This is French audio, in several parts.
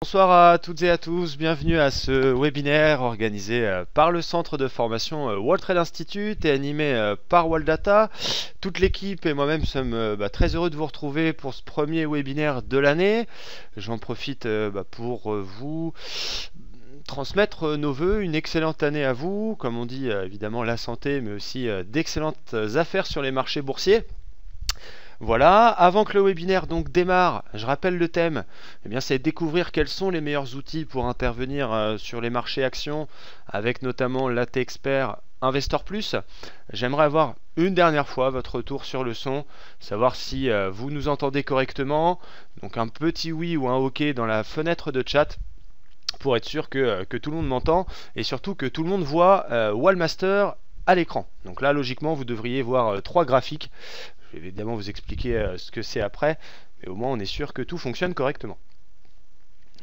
Bonsoir à toutes et à tous, bienvenue à ce webinaire organisé par le centre de formation World Trade Institute et animé par Waldata. Toute l'équipe et moi-même sommes très heureux de vous retrouver pour ce premier webinaire de l'année. J'en profite pour vous transmettre nos voeux, une excellente année à vous, comme on dit évidemment la santé, mais aussi d'excellentes affaires sur les marchés boursiers. Voilà, avant que le webinaire donc démarre, je rappelle le thème, eh bien c'est découvrir quels sont les meilleurs outils pour intervenir sur les marchés actions, avec notamment l'AT Expert Investor Plus. J'aimerais avoir une dernière fois votre retour sur le son, savoir si vous nous entendez correctement, donc un petit oui ou un ok dans la fenêtre de chat, pour être sûr que tout le monde m'entend, et surtout que tout le monde voit Wallmaster à l'écran. Donc là, logiquement, vous devriez voir trois graphiques. Je vais évidemment vous expliquer ce que c'est après, mais au moins on est sûr que tout fonctionne correctement.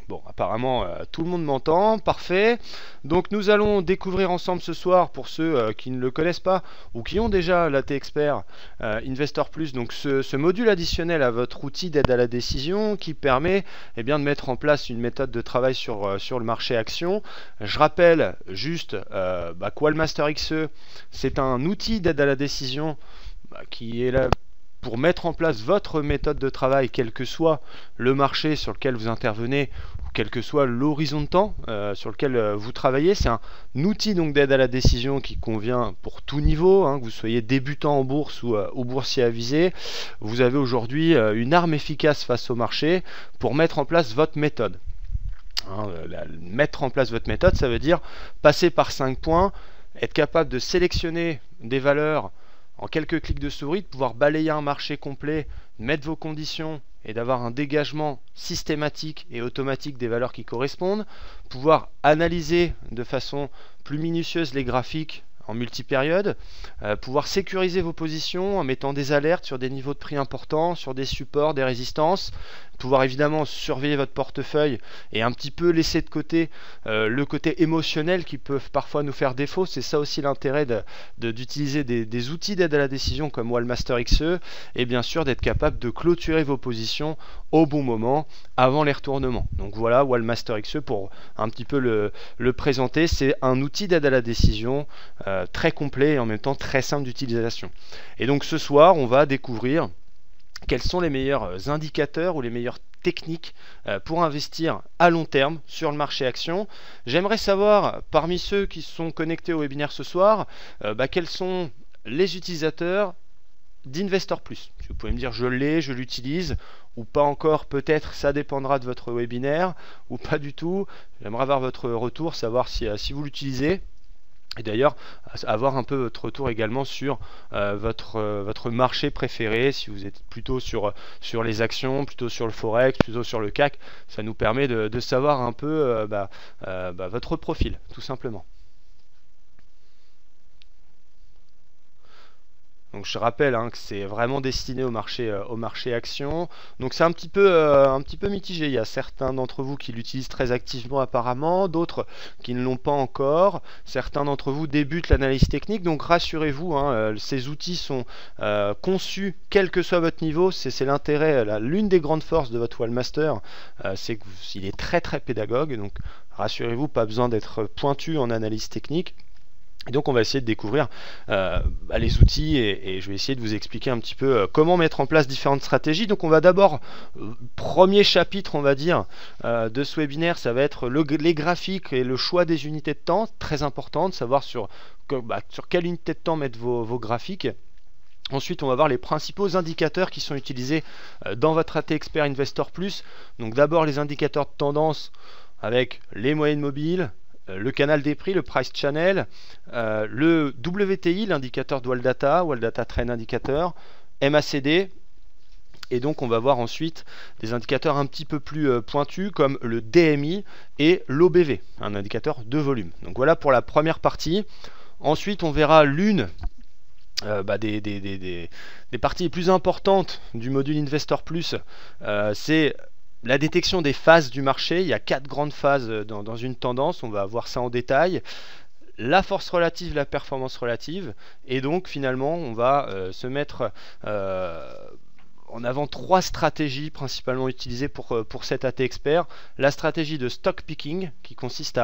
Bon, apparemment tout le monde m'entend, parfait. Donc nous allons découvrir ensemble ce soir, pour ceux qui ne le connaissent pas ou qui ont déjà l'AT Expert Investor Plus, donc ce module additionnel à votre outil d'aide à la décision qui permet de mettre en place une méthode de travail sur le marché action. Je rappelle juste que Wallmaster XE, c'est un outil d'aide à la décision qui est là pour mettre en place votre méthode de travail, quel que soit le marché sur lequel vous intervenez, ou quel que soit l'horizon de temps sur lequel vous travaillez. C'est un outil donc d'aide à la décision qui convient pour tout niveau, que vous soyez débutant en bourse ou boursier avisé. Vous avez aujourd'hui une arme efficace face au marché pour mettre en place votre méthode. Mettre en place votre méthode, ça veut dire passer par 5 points, être capable de sélectionner des valeurs en quelques clics de souris, de pouvoir balayer un marché complet, mettre vos conditions et d'avoir un dégagement systématique et automatique des valeurs qui correspondent, pouvoir analyser de façon plus minutieuse les graphiques en multipériode, pouvoir sécuriser vos positions en mettant des alertes sur des niveaux de prix importants, sur des supports, des résistances, pouvoir évidemment surveiller votre portefeuille et un petit peu laisser de côté le côté émotionnel qui peut parfois nous faire défaut. C'est ça aussi l'intérêt d'utiliser des outils d'aide à la décision comme Wallmaster XE, et bien sûr d'être capable de clôturer vos positions au bon moment avant les retournements. Donc voilà, Wallmaster XE, pour un petit peu le présenter, c'est un outil d'aide à la décision très complet et en même temps très simple d'utilisation. Et donc ce soir, on va découvrir quels sont les meilleurs indicateurs ou les meilleures techniques pour investir à long terme sur le marché action. J'aimerais savoir, parmi ceux qui sont connectés au webinaire ce soir, quels sont les utilisateurs d'Investor Plus. Si vous pouvez me dire je l'ai, je l'utilise, ou pas encore, peut-être, ça dépendra de votre webinaire, ou pas du tout. J'aimerais avoir votre retour, savoir si vous l'utilisez. Et d'ailleurs, avoir un peu votre retour également sur votre marché préféré, si vous êtes plutôt sur les actions, plutôt sur le Forex, plutôt sur le CAC. Ça nous permet de savoir un peu votre profil, tout simplement. Donc je rappelle que c'est vraiment destiné au marché action. Donc c'est un petit peu mitigé. Il y a certains d'entre vous qui l'utilisent très activement apparemment, d'autres qui ne l'ont pas encore. Certains d'entre vous débutent l'analyse technique. Donc rassurez-vous, ces outils sont conçus quel que soit votre niveau. C'est l'intérêt, l'une des grandes forces de votre Wallmaster, c'est qu'il est très très pédagogue. Donc rassurez-vous, pas besoin d'être pointu en analyse technique. Et donc on va essayer de découvrir les outils et je vais essayer de vous expliquer un petit peu comment mettre en place différentes stratégies. Donc on va d'abord, premier chapitre on va dire de ce webinaire, ça va être les graphiques et le choix des unités de temps, très important de savoir sur quelle unité de temps mettre vos graphiques. Ensuite, on va voir les principaux indicateurs qui sont utilisés dans votre AT Expert Investor Plus. Donc d'abord les indicateurs de tendance avec les moyennes mobiles, le canal des prix, le price channel, le WTI, l'indicateur de Waldata Trend Indicator, MACD, et donc on va voir ensuite des indicateurs un petit peu plus pointus comme le DMI et l'OBV, un indicateur de volume. Donc voilà pour la première partie. Ensuite on verra l'une des parties les plus importantes du module Investor Plus, c'est la détection des phases du marché. Il y a 4 grandes phases dans une tendance, on va voir ça en détail. La force relative, la performance relative, et donc finalement on va se mettre en avant trois stratégies principalement utilisées pour cet AT Expert. La stratégie de stock picking, qui consiste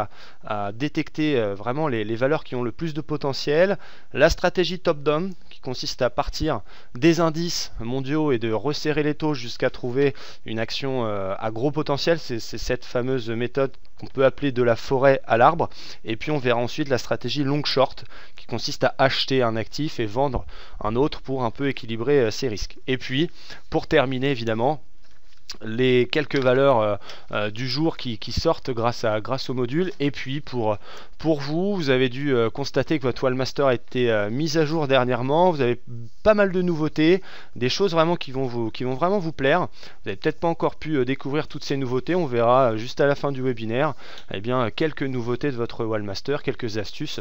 à détecter vraiment les valeurs qui ont le plus de potentiel. La stratégie top-down, qui consiste à partir des indices mondiaux et de resserrer les taux jusqu'à trouver une action à gros potentiel. C'est cette fameuse méthode qu'on peut appeler de la forêt à l'arbre. Et puis on verra ensuite la stratégie long short, qui consiste à acheter un actif et vendre un autre pour un peu équilibrer ses risques. Et puis pour terminer, évidemment, les quelques valeurs du jour qui sortent grâce au module. Et puis pour vous, vous avez dû constater que votre Wallmaster a été mise à jour dernièrement. Vous avez pas mal de nouveautés, des choses vraiment qui vont vraiment vous plaire. Vous n'avez peut-être pas encore pu découvrir toutes ces nouveautés. On verra juste à la fin du webinaire quelques nouveautés de votre Wallmaster, quelques astuces.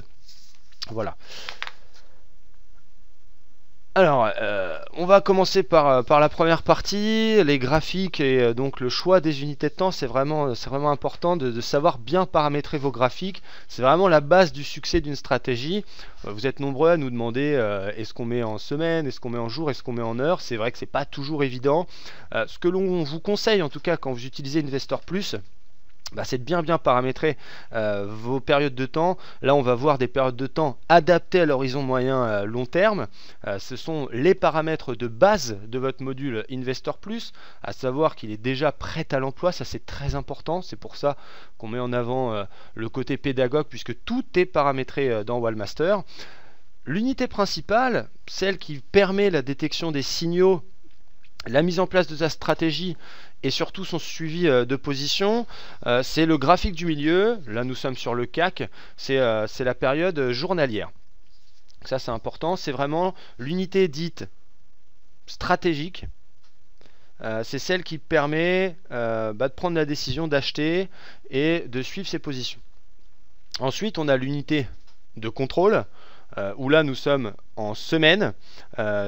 Voilà. Alors, on va commencer par la première partie, les graphiques et donc le choix des unités de temps. C'est vraiment important de savoir bien paramétrer vos graphiques. C'est vraiment la base du succès d'une stratégie. Vous êtes nombreux à nous demander est-ce qu'on met en semaine, est-ce qu'on met en jour, est-ce qu'on met en heure. C'est vrai que c'est pas toujours évident. Ce que l'on vous conseille en tout cas quand vous utilisez Investor Plus, c'est de bien paramétrer vos périodes de temps. Là on va voir des périodes de temps adaptées à l'horizon moyen long terme. Ce sont les paramètres de base de votre module Investor Plus, à savoir qu'il est déjà prêt à l'emploi. Ça c'est très important, c'est pour ça qu'on met en avant le côté pédagogue, puisque tout est paramétré dans Wallmaster. L'unité principale, celle qui permet la détection des signaux, la mise en place de sa stratégie et surtout son suivi de position, c'est le graphique du milieu. Là nous sommes sur le CAC, c'est la période journalière. Ça c'est important, c'est vraiment l'unité dite stratégique. C'est celle qui permet de prendre la décision d'acheter et de suivre ses positions. Ensuite on a l'unité de contrôle, où là nous sommes en semaine.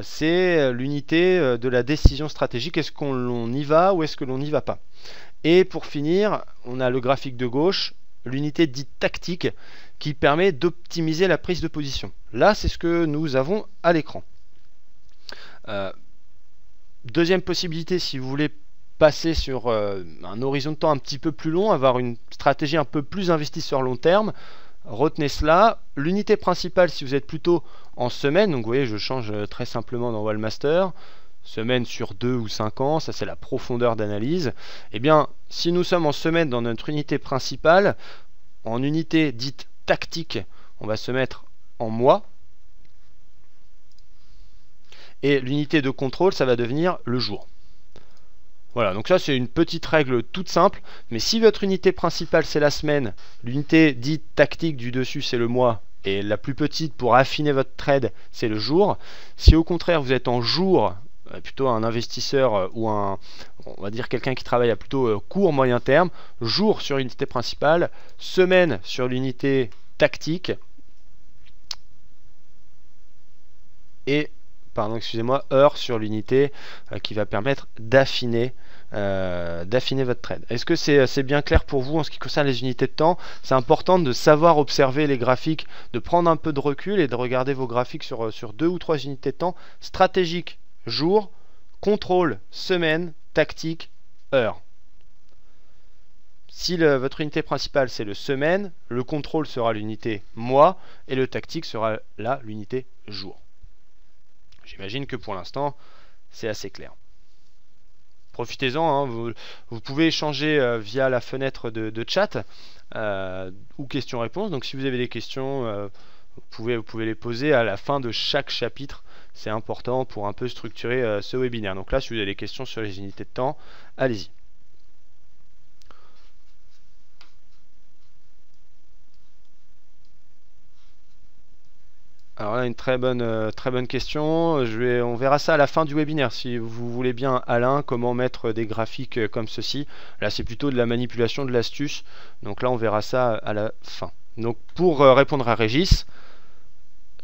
C'est l'unité de la décision stratégique. Est-ce qu'on y va ou est-ce que l'on n'y va pas? Et pour finir, on a le graphique de gauche, l'unité dite tactique, qui permet d'optimiser la prise de position. Là c'est ce que nous avons à l'écran. Deuxième possibilité, si vous voulez passer sur un horizon de temps un petit peu plus long, avoir une stratégie un peu plus investie sur long terme, retenez cela. L'unité principale si vous êtes plutôt en semaine, donc vous voyez je change très simplement dans Wallmaster, semaine sur 2 ou 5 ans, ça c'est la profondeur d'analyse. Et bien si nous sommes en semaine dans notre unité principale, en unité dite tactique, on va se mettre en mois, et l'unité de contrôle ça va devenir le jour. Voilà, donc ça c'est une petite règle toute simple, mais si votre unité principale c'est la semaine, l'unité dite tactique du dessus c'est le mois, et la plus petite pour affiner votre trade c'est le jour. Si au contraire vous êtes en jour, plutôt un investisseur ou on va dire quelqu'un qui travaille à plutôt court moyen terme, jour sur l'unité principale, semaine sur l'unité tactique, et heure sur l'unité qui va permettre d'affiner votre trade. Est-ce que c'est bien clair pour vous en ce qui concerne les unités de temps? C'est important de savoir observer les graphiques, de prendre un peu de recul et de regarder vos graphiques sur 2 ou 3 unités de temps. Stratégique, jour, contrôle, semaine, tactique, heure. Si votre unité principale c'est le semaine, le contrôle sera l'unité mois et le tactique sera là l'unité jour. J'imagine que pour l'instant, c'est assez clair. Profitez-en, hein, vous pouvez échanger via la fenêtre de chat ou questions-réponses. Donc si vous avez des questions, vous pouvez les poser à la fin de chaque chapitre. C'est important pour un peu structurer ce webinaire. Donc là, si vous avez des questions sur les unités de temps, allez-y. Alors là, une très bonne question. On verra ça à la fin du webinaire. Si vous voulez bien, Alain, comment mettre des graphiques comme ceci. Là, c'est plutôt de la manipulation, de l'astuce. Donc là, on verra ça à la fin. Donc pour répondre à Régis,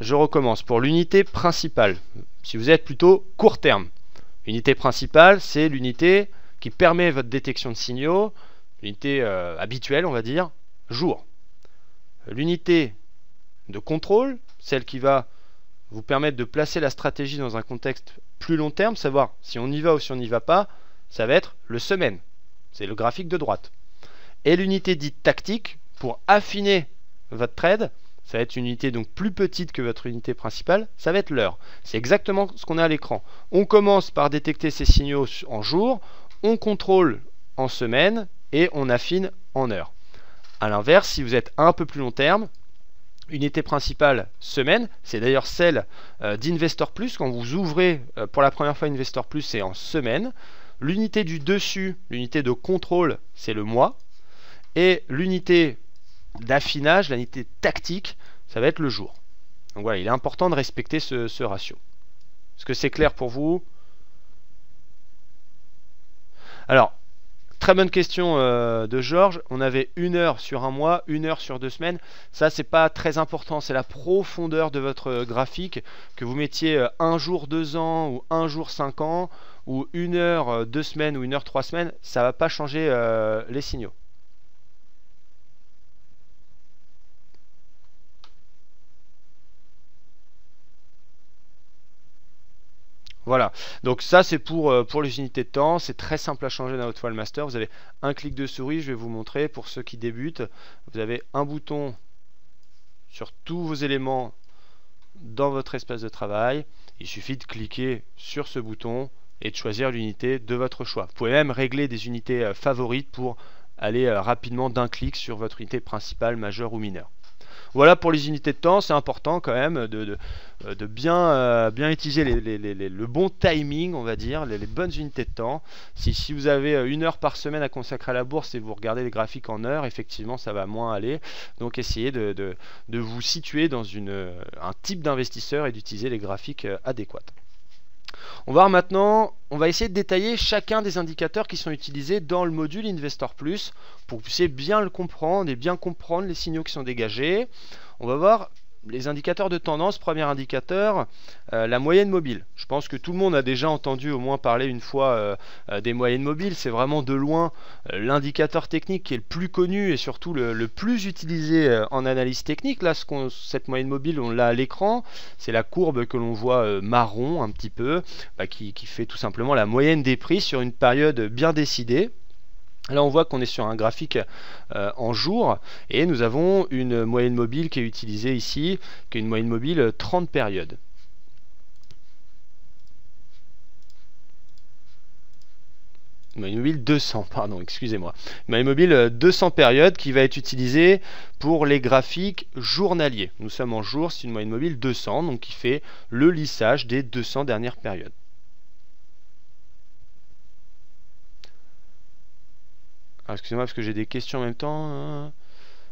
je recommence. Pour l'unité principale, si vous êtes plutôt court terme, l'unité principale, c'est l'unité qui permet votre détection de signaux, l'unité habituelle, on va dire, jour. L'unité de contrôle, celle qui va vous permettre de placer la stratégie dans un contexte plus long terme, savoir si on y va ou si on n'y va pas, ça va être le semaine. C'est le graphique de droite. Et l'unité dite tactique, pour affiner votre trade, ça va être une unité donc plus petite que votre unité principale, ça va être l'heure. C'est exactement ce qu'on a à l'écran. On commence par détecter ces signaux en jour, on contrôle en semaine et on affine en heure. A l'inverse, si vous êtes un peu plus long terme, unité principale semaine, c'est d'ailleurs celle d'Investor Plus. Quand vous ouvrez pour la première fois Investor Plus, c'est en semaine. L'unité du dessus, l'unité de contrôle, c'est le mois. Et l'unité d'affinage, l'unité tactique, ça va être le jour. Donc voilà, il est important de respecter ce ratio. Est-ce que c'est clair pour vous? Alors, très bonne question de Georges. On avait 1 heure sur un mois, 1 heure sur 2 semaines. Ça, c'est pas très important. C'est la profondeur de votre graphique. Que vous mettiez 1 jour 2 ans ou 1 jour 5 ans ou 1 heure 2 semaines ou 1 heure 3 semaines, ça va pas changer les signaux. Voilà, donc ça c'est pour les unités de temps, c'est très simple à changer dans votre file master. Vous avez un clic de souris, je vais vous montrer pour ceux qui débutent. Vous avez un bouton sur tous vos éléments dans votre espace de travail. Il suffit de cliquer sur ce bouton et de choisir l'unité de votre choix. Vous pouvez même régler des unités favorites pour aller rapidement d'un clic sur votre unité principale, majeure ou mineure. Voilà pour les unités de temps, c'est important quand même de bien utiliser le bon timing, on va dire, les bonnes unités de temps. Si vous avez 1 heure par semaine à consacrer à la bourse et vous regardez les graphiques en heures, effectivement ça va moins aller. Donc essayez de vous situer dans un type d'investisseur et d'utiliser les graphiques adéquats. On va voir maintenant, on va essayer de détailler chacun des indicateurs qui sont utilisés dans le module Investor Plus pour que vous puissiez bien le comprendre et bien comprendre les signaux qui sont dégagés. On va voir les indicateurs de tendance. Premier indicateur, la moyenne mobile. Je pense que tout le monde a déjà entendu au moins parler une fois des moyennes mobiles. C'est vraiment de loin l'indicateur technique qui est le plus connu et surtout le plus utilisé en analyse technique. Là, cette moyenne mobile, on l'a à l'écran. C'est la courbe que l'on voit marron un petit peu, qui fait tout simplement la moyenne des prix sur une période bien décidée. Là on voit qu'on est sur un graphique en jours et nous avons une moyenne mobile qui est utilisée ici, qui est une moyenne mobile 30 périodes. Moyenne mobile 200, pardon, excusez-moi. Moyenne mobile 200 périodes qui va être utilisée pour les graphiques journaliers. Nous sommes en jours, c'est une moyenne mobile 200, donc qui fait le lissage des 200 dernières périodes. Excusez-moi parce que j'ai des questions en même temps.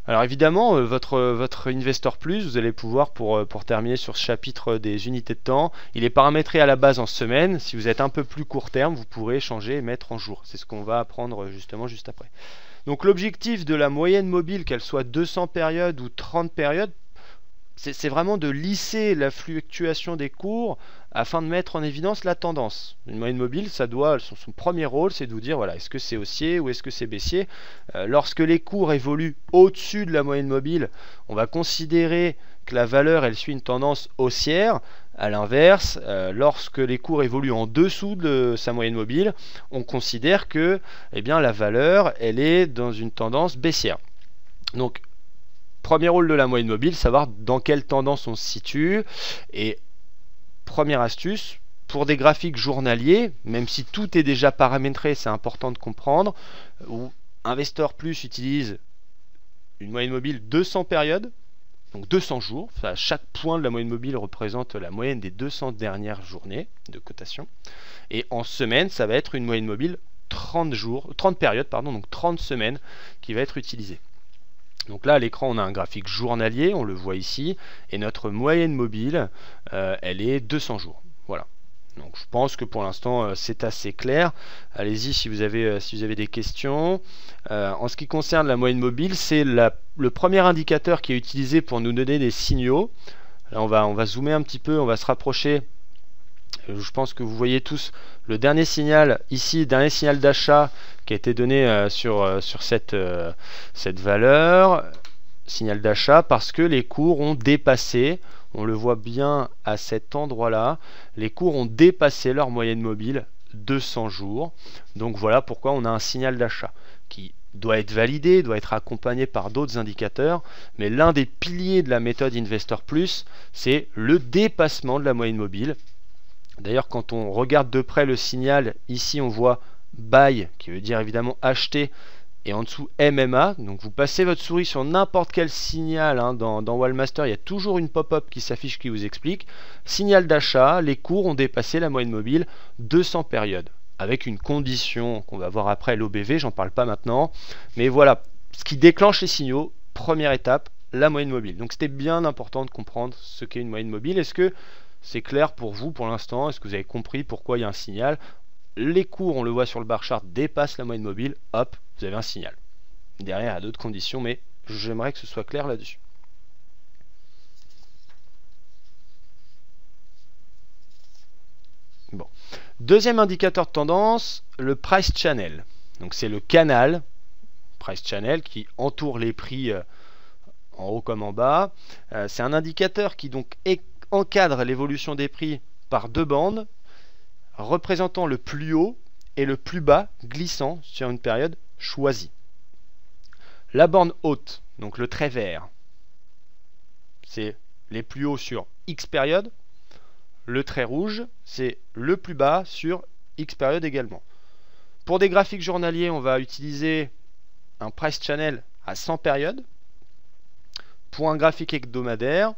Alors évidemment, votre Investor Plus, vous allez pouvoir, pour terminer sur ce chapitre des unités de temps, il est paramétré à la base en semaine. Si vous êtes un peu plus court terme, vous pourrez changer et mettre en jour. C'est ce qu'on va apprendre justement juste après. Donc l'objectif de la moyenne mobile, qu'elle soit 200 périodes ou 30 périodes, c'est vraiment de lisser la fluctuation des cours afin de mettre en évidence la tendance. Une moyenne mobile, son premier rôle, c'est de vous dire, voilà, est-ce que c'est haussier ou est-ce que c'est baissier. Lorsque les cours évoluent au-dessus de la moyenne mobile, on va considérer que la valeur, elle suit une tendance haussière. A l'inverse, lorsque les cours évoluent en dessous de sa moyenne mobile, on considère que la valeur, elle est dans une tendance baissière. Donc, premier rôle de la moyenne mobile, savoir dans quelle tendance on se situe. Et première astuce, pour des graphiques journaliers, même si tout est déjà paramétré, c'est important de comprendre, où Investor Plus utilise une moyenne mobile 200 périodes, donc 200 jours. Chaque point de la moyenne mobile représente la moyenne des 200 dernières journées de cotation. Et en semaine, ça va être une moyenne mobile 30 périodes, donc 30 semaines qui va être utilisée. Donc là à l'écran on a un graphique journalier, on le voit ici, et notre moyenne mobile elle est 200 jours. Voilà. Donc je pense que pour l'instant c'est assez clair. Allez-y si vous avez des questions. En ce qui concerne la moyenne mobile, c'est le premier indicateur qui est utilisé pour nous donner des signaux. Là on va zoomer un petit peu, on va se rapprocher. Je pense que vous voyez tous le dernier signal ici, dernier signal d'achat qui a été donné sur cette valeur. signal d'achat parce que les cours ont dépassé, on le voit bien à cet endroit-là, les cours ont dépassé leur moyenne mobile de 100 jours. Donc voilà pourquoi on a un signal d'achat qui doit être validé, doit être accompagné par d'autres indicateurs, mais l'un des piliers de la méthode Investor Plus, c'est le dépassement de la moyenne mobile. D'ailleurs, quand on regarde de près le signal, ici on voit Buy, qui veut dire évidemment acheter, et en dessous MMA. Donc vous passez votre souris sur n'importe quel signal dans Wallmaster, il y a toujours une pop-up qui s'affiche qui vous explique. Signal d'achat, les cours ont dépassé la moyenne mobile 200 périodes. Avec une condition qu'on va voir après, l'OBV, j'en parle pas maintenant. Mais voilà, ce qui déclenche les signaux, première étape, la moyenne mobile. Donc c'était bien important de comprendre ce qu'est une moyenne mobile. Est-ce que c'est clair pour vous pour l'instant? Est-ce que vous avez compris pourquoi il y a un signal? Les cours, on le voit sur le bar chart, dépassent la moyenne mobile, hop, vous avez un signal. Derrière, il y a d'autres conditions, mais j'aimerais que ce soit clair là-dessus. Bon. Deuxième indicateur de tendance, le price channel. Donc c'est le canal, price channel, qui entoure les prix en haut comme en bas. C'est un indicateur qui donc encadre l'évolution des prix par deux bandes, représentant le plus haut et le plus bas glissant sur une période choisie. La bande haute, donc le trait vert, c'est les plus hauts sur X période. Le trait rouge, c'est le plus bas sur X période également. Pour des graphiques journaliers, on va utiliser un price channel à 100 périodes. Pour un graphique hebdomadaire,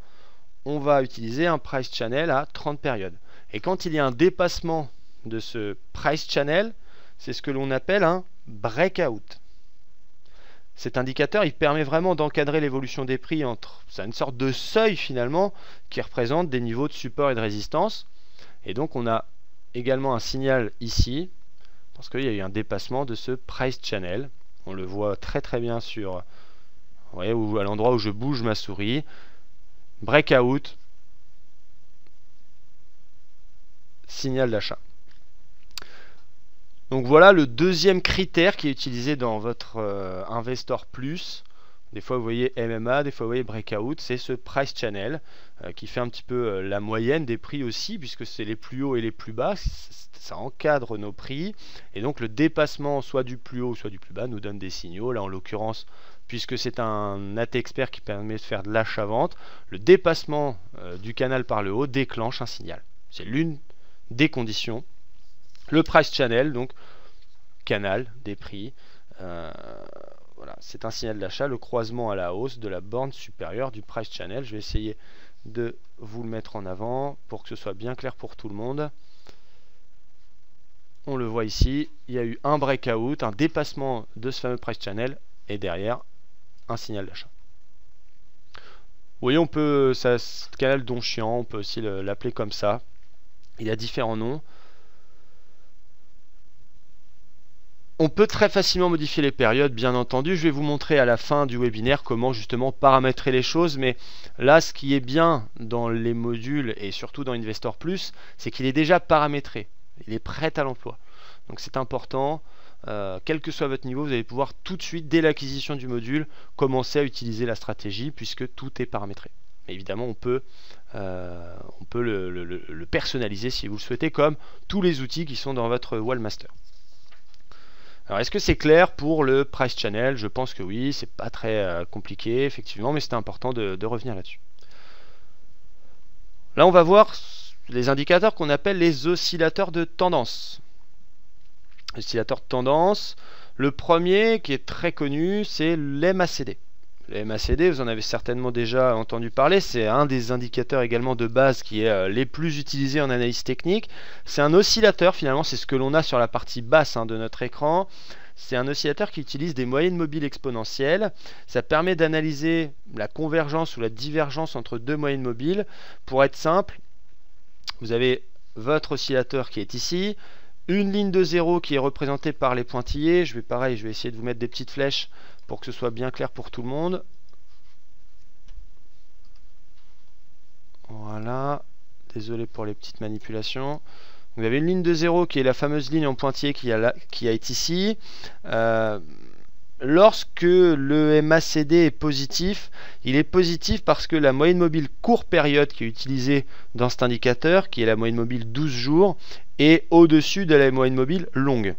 on va utiliser un price channel à 30 périodes. Et quand il y a un dépassement de ce price channel, c'est ce que l'on appelle un breakout. Cet indicateur, il permet vraiment d'encadrer l'évolution des prix entre... C'est une sorte de seuil finalement qui représente des niveaux de support et de résistance. Et donc on a également un signal ici, parce qu'il y a eu un dépassement de ce price channel. On le voit très très bien sur... Vous voyez, à l'endroit où je bouge ma souris. Breakout, signal d'achat. Donc voilà le deuxième critère qui est utilisé dans votre Investor Plus. Des fois vous voyez MMA, des fois vous voyez Breakout, c'est ce price channel qui fait un petit peu la moyenne des prix aussi, puisque c'est les plus hauts et les plus bas, ça encadre nos prix, et donc le dépassement soit du plus haut soit du plus bas nous donne des signaux. Là en l'occurrence, puisque c'est un AT expert qui permet de faire de l'achat-vente, le dépassement du canal par le haut déclenche un signal. C'est l'une des conditions. Le price channel, donc canal des prix, voilà, c'est un signal d'achat, le croisement à la hausse de la borne supérieure du price channel. Je vais essayer de vous le mettre en avant pour que ce soit bien clair pour tout le monde. On le voit ici, il y a eu un breakout, un dépassement de ce fameux price channel, et derrière un signal d'achat. Vous voyez, on peut, ça, ce canal Donchian, on peut aussi l'appeler comme ça. Il y a différents noms. On peut très facilement modifier les périodes, bien entendu. Je vais vous montrer à la fin du webinaire comment justement paramétrer les choses. Mais là, ce qui est bien dans les modules et surtout dans Investor Plus, c'est qu'il est déjà paramétré. Il est prêt à l'emploi. Donc c'est important. Quel que soit votre niveau, vous allez pouvoir tout de suite, dès l'acquisition du module, commencer à utiliser la stratégie puisque tout est paramétré. Mais évidemment, on peut le personnaliser si vous le souhaitez, comme tous les outils qui sont dans votre Wallmaster. Alors, est-ce que c'est clair pour le price channel? Je pense que oui, c'est pas très compliqué, effectivement, mais c'était important de revenir là-dessus. Là, on va voir les indicateurs qu'on appelle les oscillateurs de tendance. Oscillateur de tendance, le premier qui est très connu, c'est l'MACD. Le MACD, vous en avez certainement déjà entendu parler, c'est un des indicateurs également de base qui est les plus utilisés en analyse technique. C'est un oscillateur, finalement, c'est ce que l'on a sur la partie basse de notre écran. C'est un oscillateur qui utilise des moyennes mobiles exponentielles. Ça permet d'analyser la convergence ou la divergence entre deux moyennes mobiles. Pour être simple, vous avez votre oscillateur qui est ici, une ligne de 0 qui est représentée par les pointillés. Je vais essayer de vous mettre des petites flèches pour que ce soit bien clair pour tout le monde. Voilà, désolé pour les petites manipulations. Vous avez une ligne de 0 qui est la fameuse ligne en pointillé qui est ici. lorsque le MACD est positif, il est positif parce que la moyenne mobile courte période qui est utilisée dans cet indicateur, qui est la moyenne mobile 12 jours, est au-dessus de la moyenne mobile longue.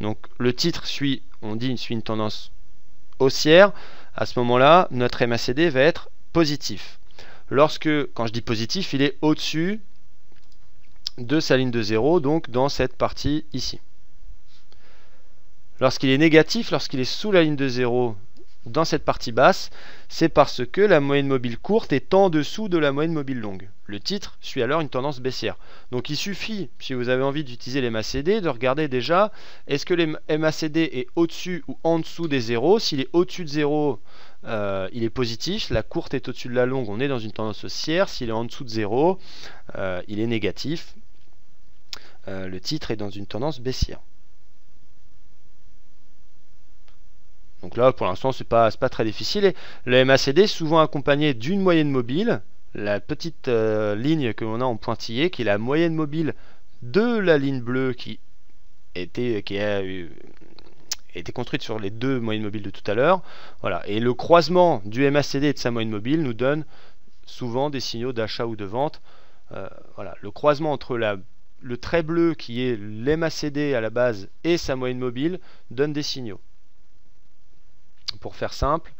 Donc le titre suit, on dit, suit une tendance haussière. À ce moment-là, notre MACD va être positif. Lorsque, quand je dis positif, il est au-dessus de sa ligne de 0, donc dans cette partie ici. Lorsqu'il est négatif, lorsqu'il est sous la ligne de 0 dans cette partie basse, c'est parce que la moyenne mobile courte est en dessous de la moyenne mobile longue. Le titre suit alors une tendance baissière. Donc il suffit, si vous avez envie d'utiliser les MACD, de regarder déjà, est-ce que le MACD est au-dessus ou en dessous des 0. S'il est au-dessus de 0, il est positif. La courte est au-dessus de la longue, on est dans une tendance haussière. S'il est en dessous de 0, il est négatif. Le titre est dans une tendance baissière. Donc là, pour l'instant, c'est pas très difficile. Et le MACD est souvent accompagné d'une moyenne mobile, la petite ligne que l'on a en pointillé, qui est la moyenne mobile de la ligne bleue qui a été construite sur les deux moyennes mobiles de tout à l'heure. Voilà. Et le croisement du MACD et de sa moyenne mobile nous donne souvent des signaux d'achat ou de vente. Voilà. Le croisement entre le trait bleu qui est l'MACD à la base et sa moyenne mobile donne des signaux. Pour faire simple,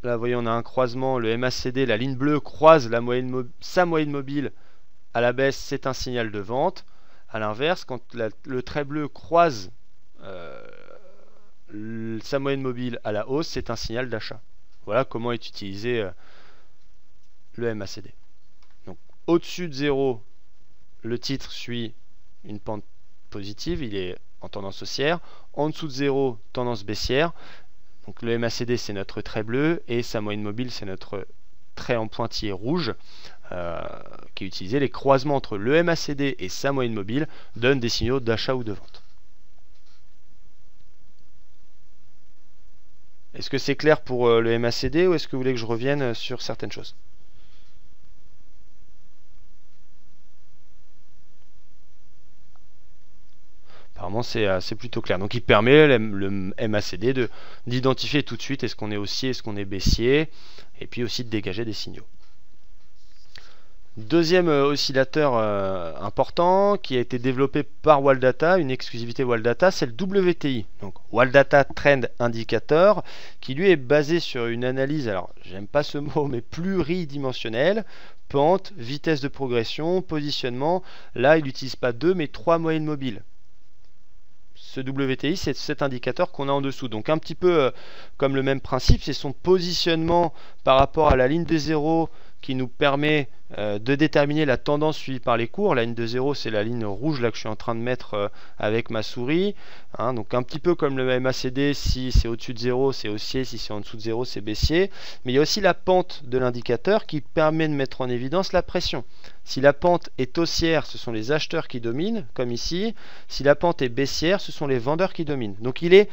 là vous voyez on a un croisement, le MACD, la ligne bleue croise sa moyenne mobile à la baisse, c'est un signal de vente. A l'inverse, quand le trait bleu croise sa moyenne mobile à la hausse, c'est un signal d'achat. Voilà comment est utilisé le MACD. Donc au-dessus de 0, le titre suit une pente positive, il est en tendance haussière. En dessous de 0, tendance baissière. Donc le MACD c'est notre trait bleu et sa moyenne mobile c'est notre trait en pointillé rouge qui est utilisé. Les croisements entre le MACD et sa moyenne mobile donnent des signaux d'achat ou de vente. Est-ce que c'est clair pour le MACD ou est-ce que vous voulez que je revienne sur certaines choses ? Apparemment c'est plutôt clair. Donc il permet le MACD d'identifier tout de suite est-ce qu'on est haussier, est-ce qu'on est baissier, et puis aussi de dégager des signaux. Deuxième oscillateur important qui a été développé par Waldata, une exclusivité Waldata, c'est le WTI. Donc Waldata Trend Indicator, qui lui est basé sur une analyse, alors j'aime pas ce mot, mais pluridimensionnelle. Pente, vitesse de progression, positionnement. Là il n'utilise pas 2 mais 3 moyennes mobiles. Ce WTI, c'est cet indicateur qu'on a en dessous. Donc un petit peu comme le même principe, c'est son positionnement par rapport à la ligne de 0 qui nous permet de déterminer la tendance suivie par les cours. La ligne de 0, c'est la ligne rouge là que je suis en train de mettre avec ma souris. Hein, donc un petit peu comme le MACD, si c'est au-dessus de 0, c'est haussier, si c'est en dessous de 0, c'est baissier. Mais il y a aussi la pente de l'indicateur qui permet de mettre en évidence la pression. Si la pente est haussière, ce sont les acheteurs qui dominent, comme ici. Si la pente est baissière, ce sont les vendeurs qui dominent. Donc il est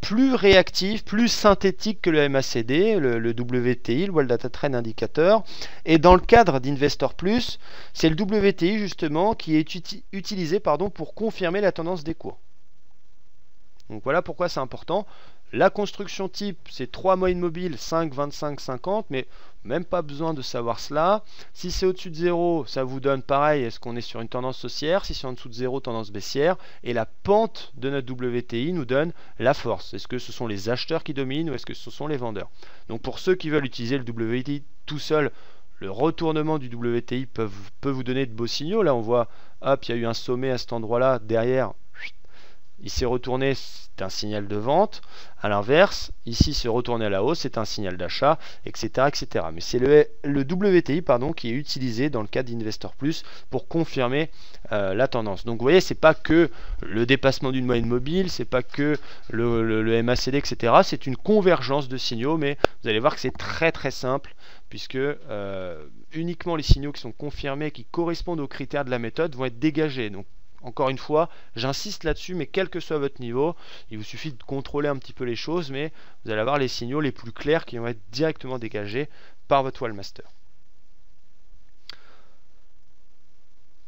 plus réactif, plus synthétique que le MACD, le WTI, le World Data Trend Indicator. Et dans le cadre d'Investor Plus, c'est le WTI justement qui est utilisé pour confirmer la tendance des cours. Donc voilà pourquoi c'est important. La construction type, c'est 3 moyennes mobiles, 5, 25, 50, mais même pas besoin de savoir cela. Si c'est au-dessus de 0, ça vous donne pareil, est-ce qu'on est sur une tendance haussière? Si c'est en dessous de 0, tendance baissière. Et la pente de notre WTI nous donne la force. Est-ce que ce sont les acheteurs qui dominent ou est-ce que ce sont les vendeurs? Donc pour ceux qui veulent utiliser le WTI tout seul, le retournement du WTI peut vous donner de beaux signaux. Là on voit, hop, il y a eu un sommet à cet endroit-là, derrière, il s'est retourné, c'est un signal de vente. À l'inverse, ici se retourner à la hausse, c'est un signal d'achat, etc., etc. Mais c'est le WTI qui est utilisé dans le cas d'Investor Plus pour confirmer la tendance. Donc vous voyez, c'est pas que le dépassement d'une moyenne mobile, c'est pas que le MACD, etc. C'est une convergence de signaux, mais vous allez voir que c'est très très simple puisque uniquement les signaux qui sont confirmés, qui correspondent aux critères de la méthode, vont être dégagés. Donc encore une fois, j'insiste là-dessus, mais quel que soit votre niveau, il vous suffit de contrôler un petit peu les choses, mais vous allez avoir les signaux les plus clairs qui vont être directement dégagés par votre Wallmaster.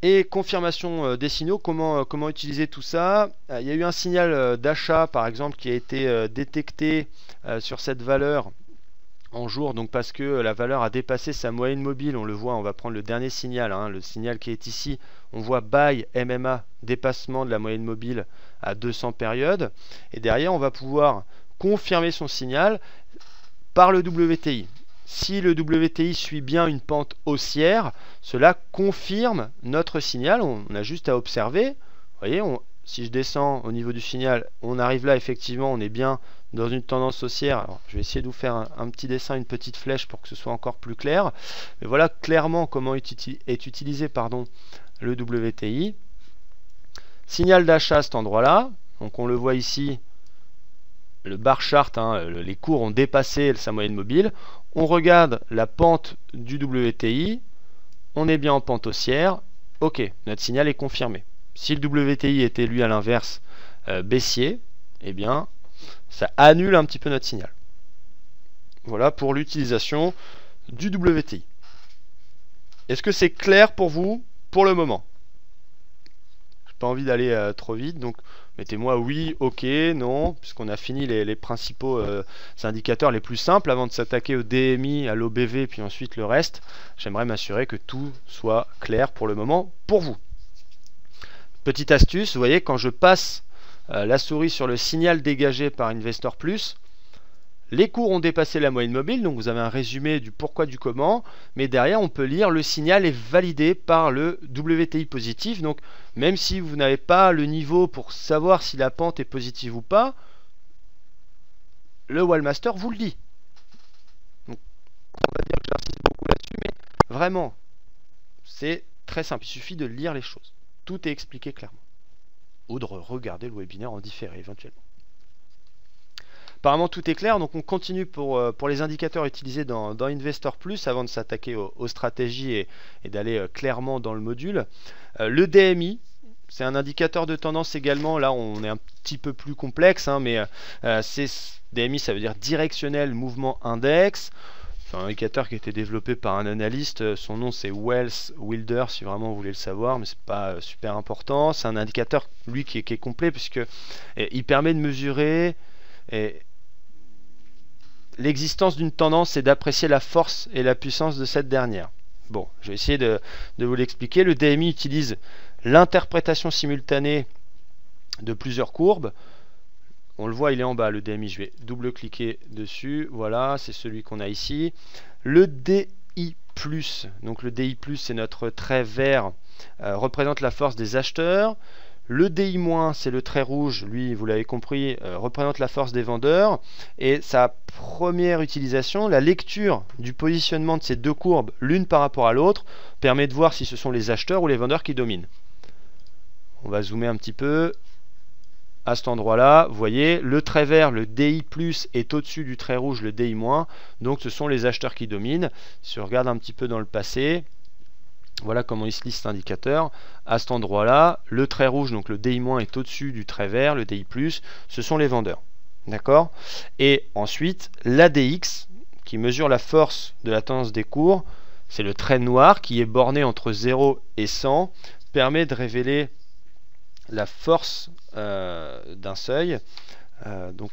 Et confirmation des signaux, comment utiliser tout ça. Il y a eu un signal d'achat par exemple qui a été détecté sur cette valeur en jour, donc parce que la valeur a dépassé sa moyenne mobile. On le voit, on va prendre le dernier signal, hein, le signal qui est ici. On voit buy MMA, dépassement de la moyenne mobile à 200 périodes. Et derrière, on va pouvoir confirmer son signal par le WTI. Si le WTI suit bien une pente haussière, cela confirme notre signal. On a juste à observer. Vous voyez, si je descends au niveau du signal, on arrive là, effectivement, on est bien dans une tendance haussière. Alors, je vais essayer de vous faire un petit dessin, une petite flèche pour que ce soit encore plus clair. Mais voilà clairement comment est utilisé le WTI. Signal d'achat à cet endroit-là. Donc on le voit ici. Le bar chart, hein, les cours ont dépassé sa moyenne mobile. On regarde la pente du WTI. On est bien en pente haussière. Ok, notre signal est confirmé. Si le WTI était lui à l'inverse baissier, eh bien ça annule un petit peu notre signal. Voilà pour l'utilisation du WTI. Est-ce que c'est clair pour vous pour le moment? J'ai pas envie d'aller trop vite, donc mettez-moi oui, ok, non, puisqu'on a fini les principaux indicateurs les plus simples avant de s'attaquer au DMI, à l'OBV, puis ensuite le reste. J'aimerais m'assurer que tout soit clair pour le moment pour vous. Petite astuce, vous voyez, quand je passe la souris sur le signal dégagé par Investor Plus, les cours ont dépassé la moyenne mobile, donc vous avez un résumé du pourquoi du comment, mais derrière on peut lire le signal est validé par le WTI positif, donc même si vous n'avez pas le niveau pour savoir si la pente est positive ou pas, le Wallmaster vous le dit. Donc, on va dire que j'insiste beaucoup là-dessus, mais vraiment, c'est très simple, il suffit de lire les choses. Tout est expliqué clairement. Ou de regarder le webinaire en différé éventuellement. Apparemment tout est clair, donc on continue pour les indicateurs utilisés dans Investor Plus avant de s'attaquer aux stratégies et d'aller clairement dans le module. Le DMI, c'est un indicateur de tendance également, là on est un petit peu plus complexe, hein, mais DMI ça veut dire directionnel mouvement index. C'est un indicateur qui a été développé par un analyste, son nom c'est Wells Wilder si vraiment vous voulez le savoir, mais c'est pas super important. C'est un indicateur lui qui est complet puisque il permet de mesurer l'existence d'une tendance et d'apprécier la force et la puissance de cette dernière. Bon, je vais essayer de vous l'expliquer. Le DMI utilise l'interprétation simultanée de plusieurs courbes. On le voit, il est en bas, le DMI. Je vais double-cliquer dessus. Voilà, c'est celui qu'on a ici. Le DI+, donc le DI+, c'est notre trait vert, représente la force des acheteurs. Le DI-, c'est le trait rouge, lui, vous l'avez compris, représente la force des vendeurs. Et sa première utilisation, la lecture du positionnement de ces deux courbes, l'une par rapport à l'autre, permet de voir si ce sont les acheteurs ou les vendeurs qui dominent. On va zoomer un petit peu. À cet endroit-là, vous voyez, le trait vert, le DI+, est au-dessus du trait rouge, le DI-, donc ce sont les acheteurs qui dominent. Si on regarde un petit peu dans le passé, voilà comment il se lit cet indicateur. À cet endroit-là, le trait rouge, donc le DI- est au-dessus du trait vert, le DI+, ce sont les vendeurs. D'accord? Et ensuite, l'ADX, qui mesure la force de la tendance des cours, c'est le trait noir qui est borné entre 0 et 100, permet de révéler la force d'un seuil. Donc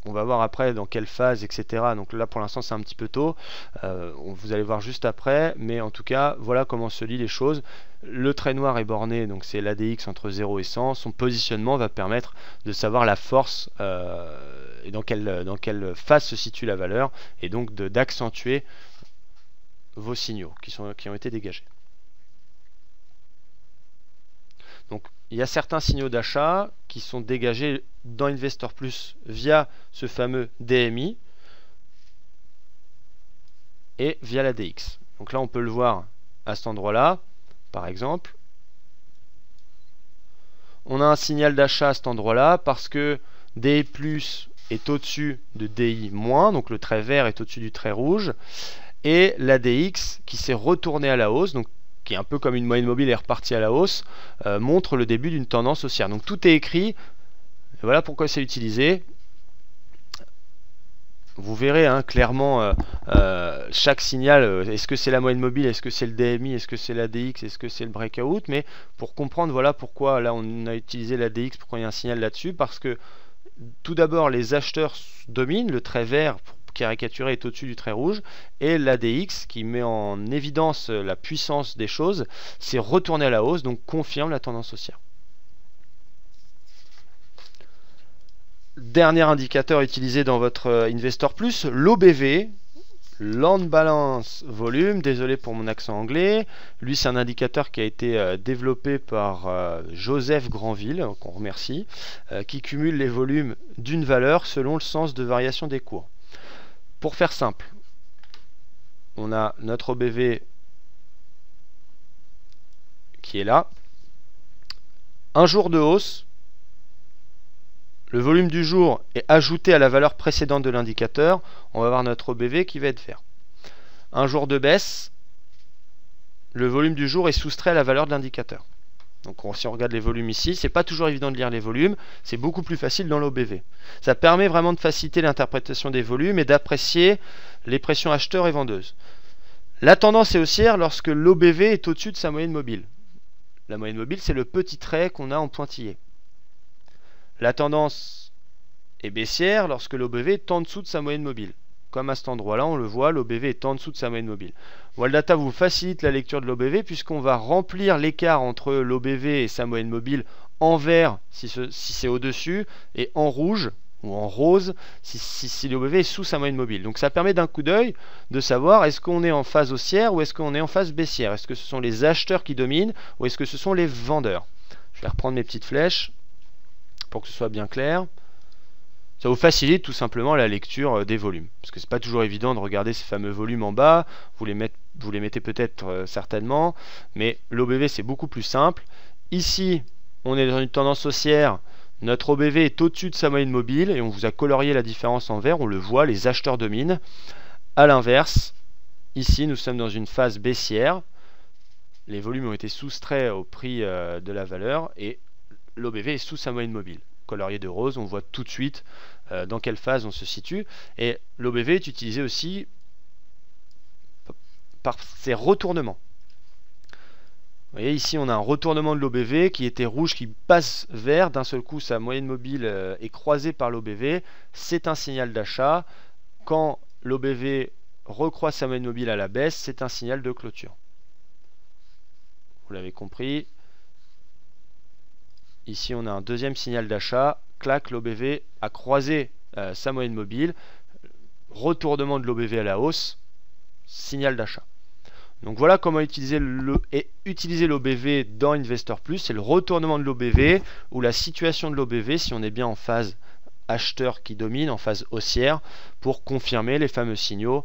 on va voir après dans quelle phase, etc. Donc là pour l'instant c'est un petit peu tôt, vous allez voir juste après, mais en tout cas voilà comment se lit les choses. Le trait noir est borné, donc c'est l'ADX entre 0 et 100. Son positionnement va permettre de savoir la force et dans quelle phase se situe la valeur, et donc d'accentuer vos signaux qui ont été dégagés. Donc il y a certains signaux d'achat qui sont dégagés dans Investor Plus via ce fameux DMI et via la DX. Donc là on peut le voir à cet endroit-là, par exemple. On a un signal d'achat à cet endroit-là parce que DI+ est au-dessus de DI-, donc le trait vert est au-dessus du trait rouge, et la DX qui s'est retournée à la hausse, donc qui est un peu comme une moyenne mobile est repartie à la hausse, montre le début d'une tendance haussière. Donc tout est écrit, et voilà pourquoi c'est utilisé. Vous verrez hein, clairement chaque signal, est-ce que c'est la moyenne mobile, est-ce que c'est le DMI, est-ce que c'est la DX, est-ce que c'est le breakout, mais pour comprendre voilà pourquoi là on a utilisé la DX pour qu'il y ait un signal là-dessus, parce que tout d'abord les acheteurs dominent, le trait vert pour caricaturer est au-dessus du trait rouge, et l'ADX qui met en évidence la puissance des choses, c'est retourné à la hausse, donc confirme la tendance haussière. Dernier indicateur utilisé dans votre Investor Plus, l'OBV, Land Balance Volume, désolé pour mon accent anglais. Lui, c'est un indicateur qui a été développé par Joseph Granville, qu'on remercie, qui cumule les volumes d'une valeur selon le sens de variation des cours. Pour faire simple, on a notre OBV qui est là. Un jour de hausse, le volume du jour est ajouté à la valeur précédente de l'indicateur, on va avoir notre OBV qui va être vert. Un jour de baisse, le volume du jour est soustrait à la valeur de l'indicateur. Donc si on regarde les volumes ici, c'est pas toujours évident de lire les volumes, c'est beaucoup plus facile dans l'OBV. Ça permet vraiment de faciliter l'interprétation des volumes et d'apprécier les pressions acheteurs et vendeuses. La tendance est haussière lorsque l'OBV est au-dessus de sa moyenne mobile. La moyenne mobile, c'est le petit trait qu'on a en pointillé. La tendance est baissière lorsque l'OBV est en dessous de sa moyenne mobile. Comme à cet endroit-là, on le voit, l'OBV est en dessous de sa moyenne mobile. Waldata vous facilite la lecture de l'OBV puisqu'on va remplir l'écart entre l'OBV et sa moyenne mobile en vert si c'est au-dessus et en rouge ou en rose si l'OBV est sous sa moyenne mobile. Donc ça permet d'un coup d'œil de savoir est-ce qu'on est en phase haussière ou est-ce qu'on est en phase baissière. Est-ce que ce sont les acheteurs qui dominent ou est-ce que ce sont les vendeurs? Je vais reprendre mes petites flèches pour que ce soit bien clair. Ça vous facilite tout simplement la lecture des volumes. Parce que c'est pas toujours évident de regarder ces fameux volumes en bas. Vous les mettez peut-être certainement. Mais l'OBV c'est beaucoup plus simple. Ici, on est dans une tendance haussière. Notre OBV est au-dessus de sa moyenne mobile. Et on vous a colorié la différence en vert. On le voit, les acheteurs dominent. A l'inverse, ici nous sommes dans une phase baissière. Les volumes ont été soustraits au prix de la valeur. Et l'OBV est sous sa moyenne mobile. Colorié de rose, on voit tout de suite dans quelle phase on se situe. Et l'OBV est utilisé aussi par ses retournements. Vous voyez ici on a un retournement de l'OBV qui était rouge qui passe vert. D'un seul coup sa moyenne mobile est croisée par l'OBV. C'est un signal d'achat. Quand l'OBV recroise sa moyenne mobile à la baisse, c'est un signal de clôture. Vous l'avez compris. Ici, on a un deuxième signal d'achat. Clac, l'OBV a croisé sa moyenne mobile. Retournement de l'OBV à la hausse. Signal d'achat. Donc voilà comment utiliser l'OBV dans Investor Plus. C'est le retournement de l'OBV ou la situation de l'OBV si on est bien en phase acheteur qui domine, en phase haussière, pour confirmer les fameux signaux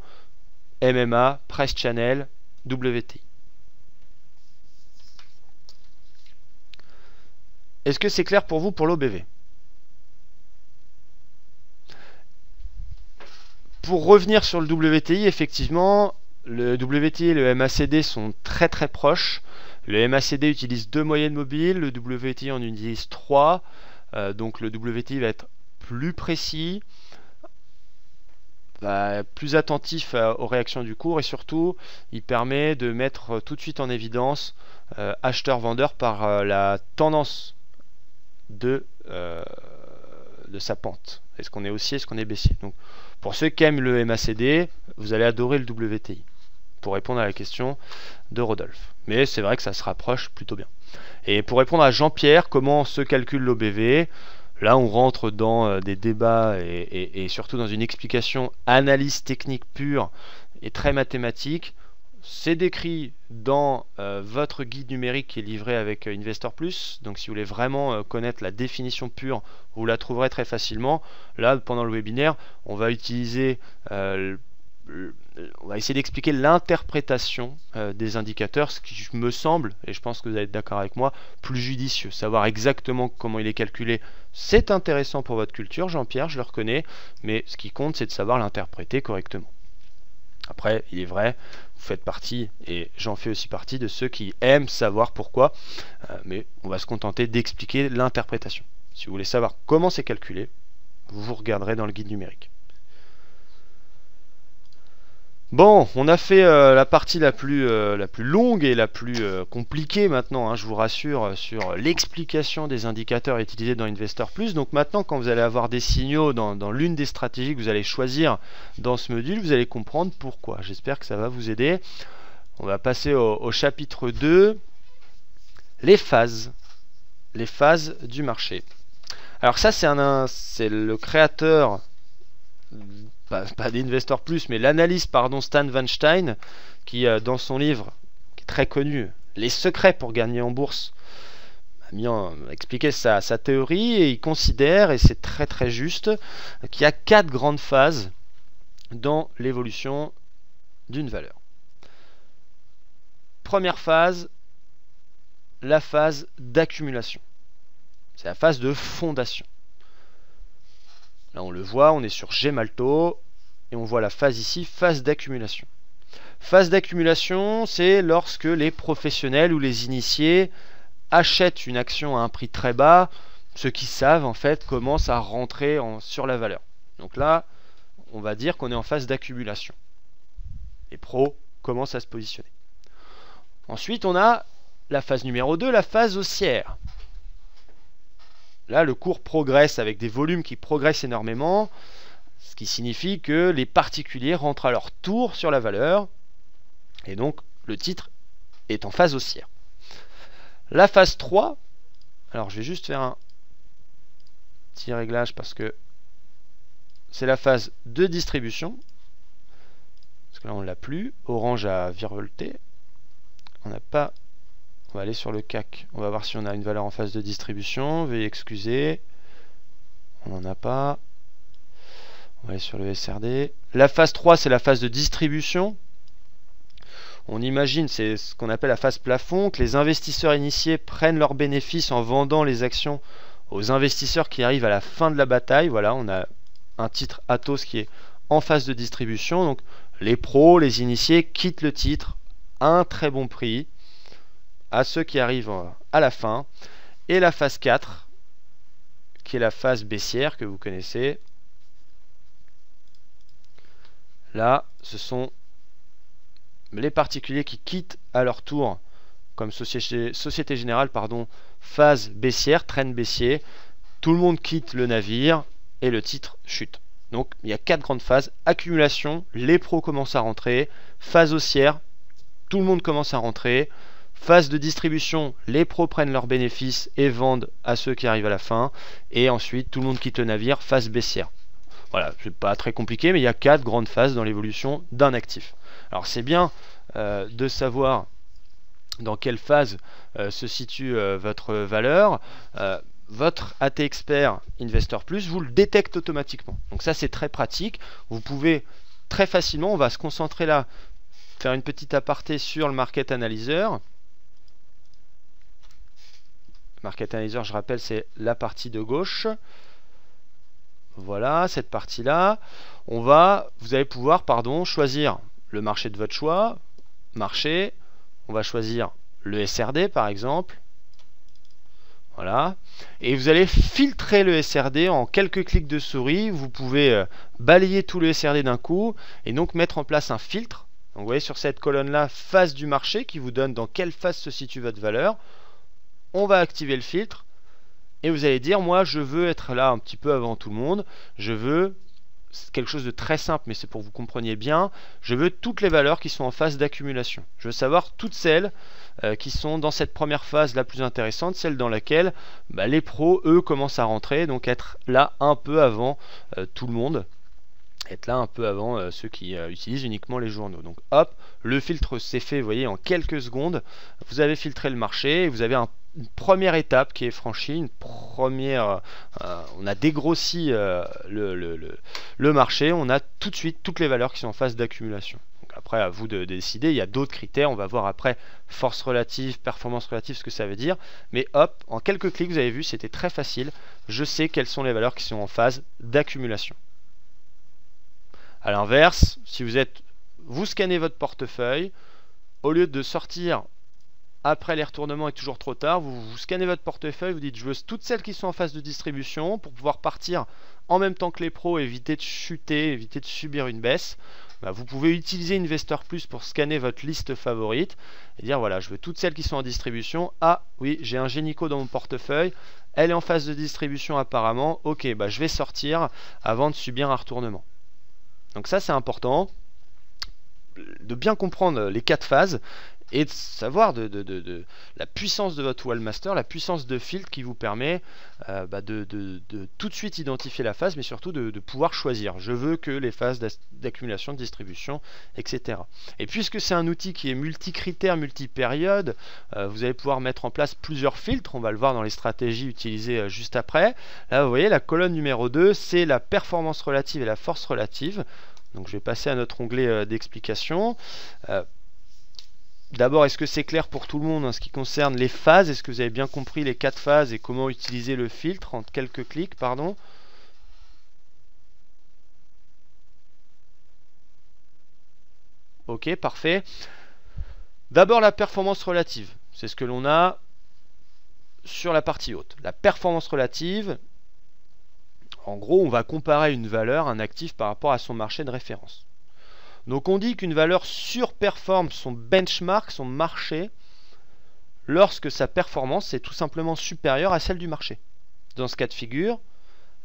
MMA, Price Channel, WTI. Est-ce que c'est clair pour vous pour l'OBV? Pour revenir sur le WTI, effectivement, le WTI et le MACD sont très proches. Le MACD utilise 2 moyennes mobiles, le WTI en utilise 3. Donc le WTI va être plus précis, plus attentif aux réactions du cours et surtout, il permet de mettre tout de suite en évidence acheteur-vendeur par la tendance de sa pente. Est-ce qu'on est haussier, est-ce qu'on est baissier? Donc, pour ceux qui aiment le MACD, vous allez adorer le WTI, pour répondre à la question de Rodolphe. Mais c'est vrai que ça se rapproche plutôt bien. Et pour répondre à Jean-Pierre, comment se calcule l'OBV? Là, on rentre dans des débats et surtout dans une explication analyse technique pure et très mathématique. C'est décrit dans votre guide numérique qui est livré avec Investor Plus. Donc si vous voulez vraiment connaître la définition pure, vous la trouverez très facilement. Là, pendant le webinaire, on va utiliser, on va essayer d'expliquer l'interprétation des indicateurs, ce qui me semble, et je pense que vous allez être d'accord avec moi, plus judicieux. Savoir exactement comment il est calculé, c'est intéressant pour votre culture, Jean-Pierre, je le reconnais, mais ce qui compte, c'est de savoir l'interpréter correctement. Après, il est vrai, vous faites partie, et j'en fais aussi partie, de ceux qui aiment savoir pourquoi, mais on va se contenter d'expliquer l'interprétation. Si vous voulez savoir comment c'est calculé, vous regarderez dans le guide numérique. Bon, on a fait la partie la plus longue et la plus compliquée maintenant, hein, je vous rassure, sur l'explication des indicateurs utilisés dans Investor Plus. Donc maintenant, quand vous allez avoir des signaux dans l'une des stratégies que vous allez choisir dans ce module, vous allez comprendre pourquoi. J'espère que ça va vous aider. On va passer au chapitre 2, les phases du marché. Alors ça, c'est le créateur, pas d'Investor Plus, mais l'analyste, pardon, Stan Weinstein, qui dans son livre, qui est très connu, Les secrets pour gagner en bourse, a expliqué sa théorie, et il considère, et c'est très très juste, qu'il y a 4 grandes phases dans l'évolution d'une valeur. Première phase, la phase d'accumulation. C'est la phase de fondation. Là, on le voit, on est sur Gemalto et on voit la phase ici, phase d'accumulation. Phase d'accumulation, c'est lorsque les professionnels ou les initiés achètent une action à un prix très bas, ceux qui savent en fait commencent à rentrer sur la valeur. Donc là, on va dire qu'on est en phase d'accumulation. Les pros commencent à se positionner. Ensuite, on a la phase numéro 2, la phase haussière. Là, le cours progresse avec des volumes qui progressent énormément, ce qui signifie que les particuliers rentrent à leur tour sur la valeur, et donc le titre est en phase haussière. La phase 3, alors je vais juste faire un petit réglage parce que c'est la phase de distribution, parce que là on ne l'a plus, orange a virevolté, on n'a pas... On va aller sur le CAC. On va voir si on a une valeur en phase de distribution. Veuillez excuser. On n'en a pas. On va aller sur le SRD. La phase 3, c'est la phase de distribution. On imagine, c'est ce qu'on appelle la phase plafond, que les investisseurs initiés prennent leurs bénéfices en vendant les actions aux investisseurs qui arrivent à la fin de la bataille. Voilà, on a un titre Atos qui est en phase de distribution. Donc les pros, les initiés quittent le titre à un très bon prix à ceux qui arrivent à la fin. Et la phase 4, qui est la phase baissière que vous connaissez. Là, ce sont les particuliers qui quittent à leur tour, comme Société Générale, pardon, phase baissière, trend baissier. Tout le monde quitte le navire et le titre chute. Donc il y a 4 grandes phases. Accumulation, les pros commencent à rentrer. Phase haussière, tout le monde commence à rentrer. Phase de distribution, les pros prennent leurs bénéfices et vendent à ceux qui arrivent à la fin. Et ensuite, tout le monde quitte le navire, phase baissière. Voilà, c'est pas très compliqué, mais il y a 4 grandes phases dans l'évolution d'un actif. Alors c'est bien de savoir dans quelle phase se situe votre valeur. Votre AT Expert Investor Plus vous le détecte automatiquement. Donc ça c'est très pratique. Vous pouvez très facilement, on va se concentrer là, faire une petite aparté sur le Market Analyzer. Market Analyzer, je rappelle, c'est la partie de gauche. Voilà, cette partie-là. Vous allez pouvoir, choisir le marché de votre choix. Marché. On va choisir le SRD, par exemple. Voilà. Et vous allez filtrer le SRD en quelques clics de souris. Vous pouvez balayer tout le SRD d'un coup et donc mettre en place un filtre. Donc vous voyez sur cette colonne-là, phase du marché, qui vous donne dans quelle phase se situe votre valeur. On va activer le filtre et vous allez dire, moi je veux être là un petit peu avant tout le monde, je veux quelque chose de très simple, mais c'est pour que vous compreniez bien, je veux toutes les valeurs qui sont en phase d'accumulation. Je veux savoir toutes celles qui sont dans cette première phase la plus intéressante, celle dans laquelle les pros, eux, commencent à rentrer, donc être là un peu avant tout le monde, être là un peu avant ceux qui utilisent uniquement les journaux. Donc hop, le filtre s'est fait, vous voyez, en quelques secondes. Vous avez filtré le marché et vous avez une première étape qui est franchie, on a dégrossi le marché, on a tout de suite toutes les valeurs qui sont en phase d'accumulation. Donc après, à vous de décider, il y a d'autres critères, on va voir après force relative, performance relative, ce que ça veut dire. Mais hop, en quelques clics, vous avez vu, c'était très facile. Je sais quelles sont les valeurs qui sont en phase d'accumulation. A l'inverse, si vous scannez votre portefeuille, au lieu de sortir après les retournements et toujours trop tard, vous scannez votre portefeuille, vous dites je veux toutes celles qui sont en phase de distribution pour pouvoir partir en même temps que les pros, éviter de chuter, éviter de subir une baisse. bah, vous pouvez utiliser Investor Plus pour scanner votre liste favorite et dire voilà, je veux toutes celles qui sont en distribution. Ah oui, j'ai un Génico dans mon portefeuille, elle est en phase de distribution apparemment. Ok, bah, je vais sortir avant de subir un retournement. Donc ça c'est important de bien comprendre les 4 phases et de savoir de la puissance de votre Wallmaster, la puissance de filtre qui vous permet de tout de suite identifier la phase, mais surtout de pouvoir choisir. Je veux que les phases d'accumulation, de distribution, etc. Et puisque c'est un outil qui est multi-critères, multi-période, vous allez pouvoir mettre en place plusieurs filtres. On va le voir dans les stratégies utilisées juste après. Là, vous voyez, la colonne numéro 2, c'est la performance relative et la force relative. Donc je vais passer à notre onglet d'explication. D'abord, est-ce que c'est clair pour tout le monde en ce qui concerne les phases? Est-ce que vous avez bien compris les 4 phases et comment utiliser le filtre en quelques clics, pardon? Ok, parfait. D'abord, la performance relative. C'est ce que l'on a sur la partie haute. La performance relative, en gros, on va comparer une valeur, un actif par rapport à son marché de référence. Donc on dit qu'une valeur surperforme son benchmark, son marché, lorsque sa performance est tout simplement supérieure à celle du marché. Dans ce cas de figure,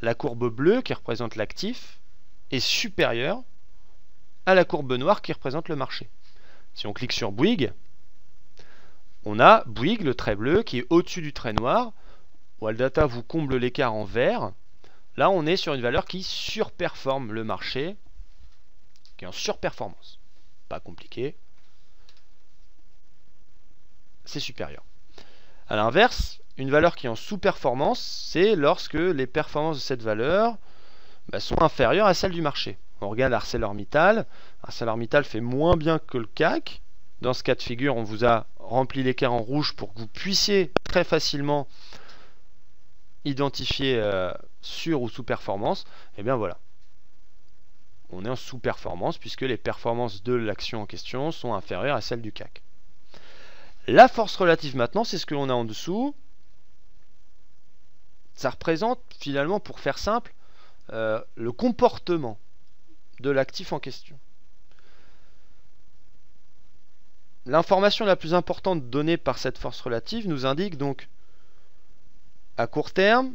la courbe bleue qui représente l'actif est supérieure à la courbe noire qui représente le marché. Si on clique sur Bouygues, on a Bouygues, le trait bleu, qui est au-dessus du trait noir. Walldata vous comble l'écart en vert. Là, on est sur une valeur qui surperforme le marché, qui est en surperformance. Pas compliqué. C'est supérieur. A l'inverse, une valeur qui est en sous-performance, c'est lorsque les performances de cette valeur sont inférieures à celles du marché. On regarde ArcelorMittal. ArcelorMittal fait moins bien que le CAC. Dans ce cas de figure, on vous a rempli l'écart en rouge pour que vous puissiez très facilement identifier sur ou sous-performance. Et bien voilà. On est en sous-performance puisque les performances de l'action en question sont inférieures à celles du CAC. La force relative maintenant, c'est ce que l'on a en dessous. Ça représente finalement, pour faire simple, le comportement de l'actif en question. L'information la plus importante donnée par cette force relative nous indique donc à court terme,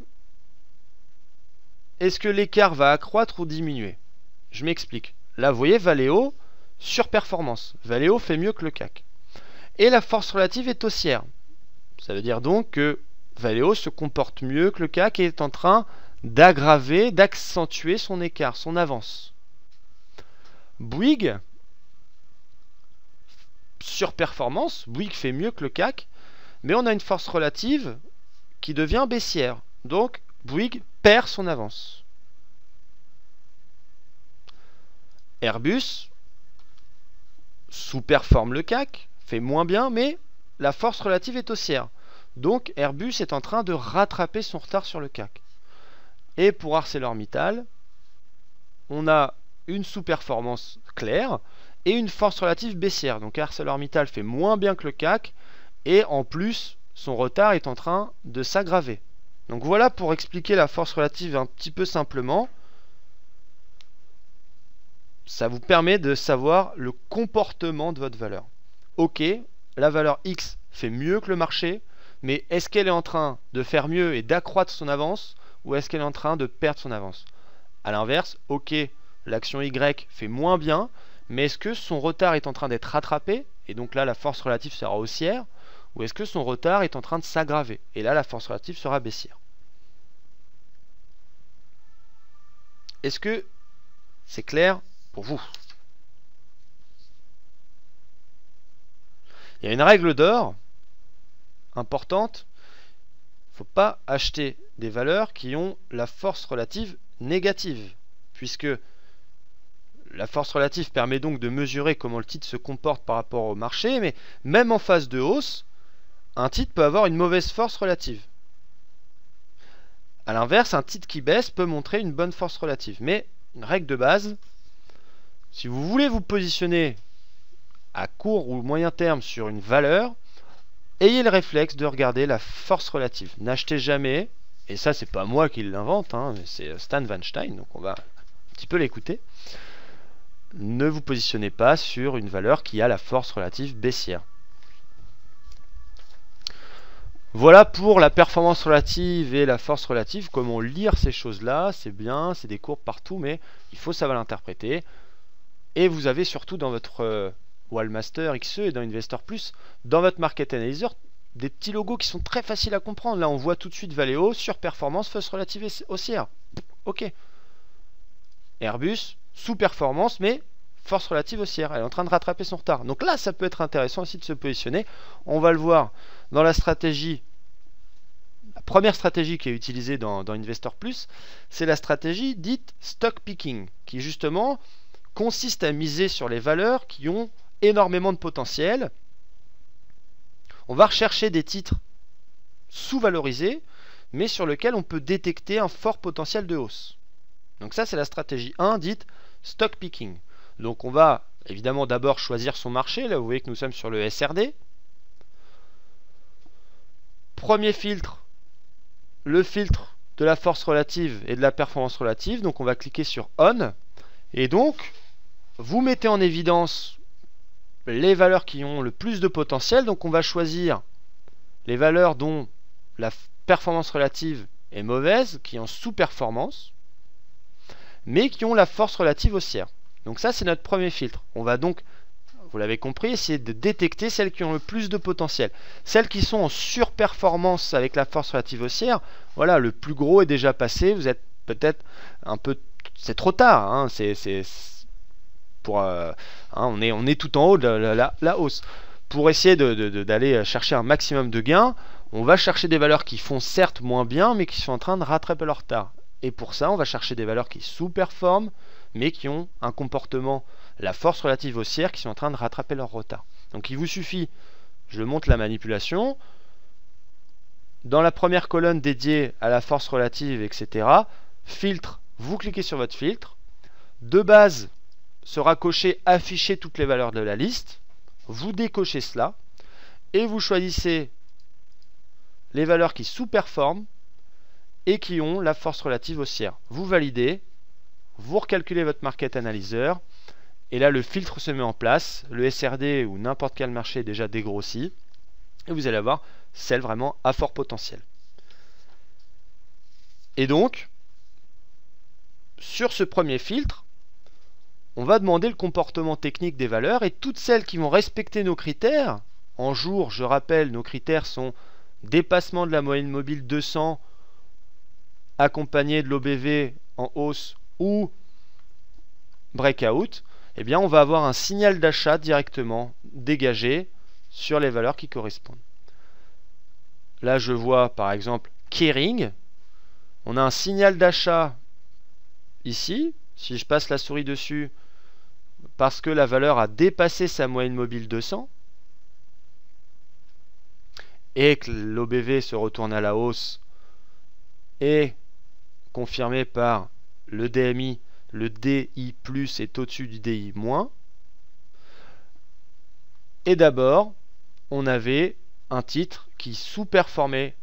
est-ce que l'écart va accroître ou diminuer? Je m'explique. Là, vous voyez, Valeo, surperformance. Valeo fait mieux que le CAC. Et la force relative est haussière. Ça veut dire donc que Valeo se comporte mieux que le CAC et est en train d'aggraver, d'accentuer son écart, son avance. Bouygues, surperformance. Bouygues fait mieux que le CAC, mais on a une force relative qui devient baissière. Donc, Bouygues perd son avance. Airbus sous-performe le CAC, fait moins bien, mais la force relative est haussière. Donc Airbus est en train de rattraper son retard sur le CAC. Et pour ArcelorMittal, on a une sous-performance claire et une force relative baissière. Donc ArcelorMittal fait moins bien que le CAC et en plus, son retard est en train de s'aggraver. Donc voilà pour expliquer la force relative un petit peu simplement. Ça vous permet de savoir le comportement de votre valeur. Ok, la valeur X fait mieux que le marché, mais est-ce qu'elle est en train de faire mieux et d'accroître son avance ou est-ce qu'elle est en train de perdre son avance? A l'inverse, ok, l'action Y fait moins bien, mais est-ce que son retard est en train d'être rattrapé? Et donc là, la force relative sera haussière. Ou est-ce que son retard est en train de s'aggraver? Et là, la force relative sera baissière. Est-ce que c'est clair pour vous? Il y a une règle d'or importante. Il ne faut pas acheter des valeurs qui ont la force relative négative, puisque la force relative permet donc de mesurer comment le titre se comporte par rapport au marché, mais même en phase de hausse, un titre peut avoir une mauvaise force relative. A l'inverse, un titre qui baisse peut montrer une bonne force relative. Mais une règle de base, si vous voulez vous positionner à court ou moyen terme sur une valeur, ayez le réflexe de regarder la force relative. N'achetez jamais, et ça c'est pas moi qui l'invente, mais c'est Stan Van Stein, donc on va un petit peu l'écouter. N'achetez jamais, et ça c'est pas moi qui l'invente, mais c'est Stan Van Stein, donc on va un petit peu l'écouter. N'achetez jamais, et ça c'est pas moi qui l'invente, mais c'est Stan Van Stein, donc on va un petit peu l'écouter. N'achetez jamais, et ça c'est pas moi qui l'invente, mais c'est Stan Van Stein, donc on va un petit peu l'écouter. ne vous positionnez pas sur une valeur qui a la force relative baissière. Voilà pour la performance relative et la force relative. Comment lire ces choses-là, c'est bien, c'est des courbes partout, mais il faut savoir l'interpréter. Et vous avez surtout dans votre Wallmaster XE et dans Investor Plus, dans votre Market Analyzer, des petits logos qui sont très faciles à comprendre. Là, on voit tout de suite Valeo, surperformance, force relative haussière. Ok. Airbus, sous-performance, mais force relative haussière. Elle est en train de rattraper son retard. Donc là, ça peut être intéressant aussi de se positionner. On va le voir dans la stratégie. La première stratégie qui est utilisée dans Investor Plus, c'est la stratégie dite stock picking, qui justement consiste à miser sur les valeurs qui ont énormément de potentiel. On va rechercher des titres sous-valorisés, mais sur lesquels on peut détecter un fort potentiel de hausse. Donc ça, c'est la stratégie 1 dite stock picking. Donc on va évidemment d'abord choisir son marché. Là, vous voyez que nous sommes sur le SRD. Premier filtre, le filtre de la force relative et de la performance relative. Donc on va cliquer sur On. Et donc, vous mettez en évidence les valeurs qui ont le plus de potentiel. Donc on va choisir les valeurs dont la performance relative est mauvaise, qui ont sous-performance, mais qui ont la force relative haussière. Donc ça, c'est notre premier filtre. On va donc, vous l'avez compris, essayer de détecter celles qui ont le plus de potentiel. Celles qui sont en surperformance avec la force relative haussière, voilà, le plus gros est déjà passé. Vous êtes peut-être un peu... C'est trop tard. Hein, on est tout en haut de la hausse. Pour essayer d'aller chercher un maximum de gains, on va chercher des valeurs qui font certes moins bien, mais qui sont en train de rattraper leur retard. Et pour ça, on va chercher des valeurs qui sous-performent, mais qui ont un comportement, la force relative haussière, qui sont en train de rattraper leur retard. Donc il vous suffit, je montre la manipulation, dans la première colonne dédiée à la force relative, etc., filtre, vous cliquez sur votre filtre, de base sera coché afficher toutes les valeurs de la liste, vous décochez cela, et vous choisissez les valeurs qui sous-performent, et qui ont la force relative haussière. Vous validez, vous recalculez votre Market Analyzer, et là le filtre se met en place, le SRD ou n'importe quel marché est déjà dégrossi, et vous allez avoir celle vraiment à fort potentiel. Et donc, sur ce premier filtre, on va demander le comportement technique des valeurs, et toutes celles qui vont respecter nos critères, en jour, je rappelle, nos critères sont dépassement de la moyenne mobile 200, accompagné de l'OBV en hausse ou breakout, eh bien on va avoir un signal d'achat directement dégagé sur les valeurs qui correspondent. Là je vois par exemple Kering, on a un signal d'achat ici, si je passe la souris dessus, parce que la valeur a dépassé sa moyenne mobile 200 et que l'OBV se retourne à la hausse et confirmé par le DMI, le DI plus est au-dessus du DI moins. Et d'abord, on avait un titre qui sous-performait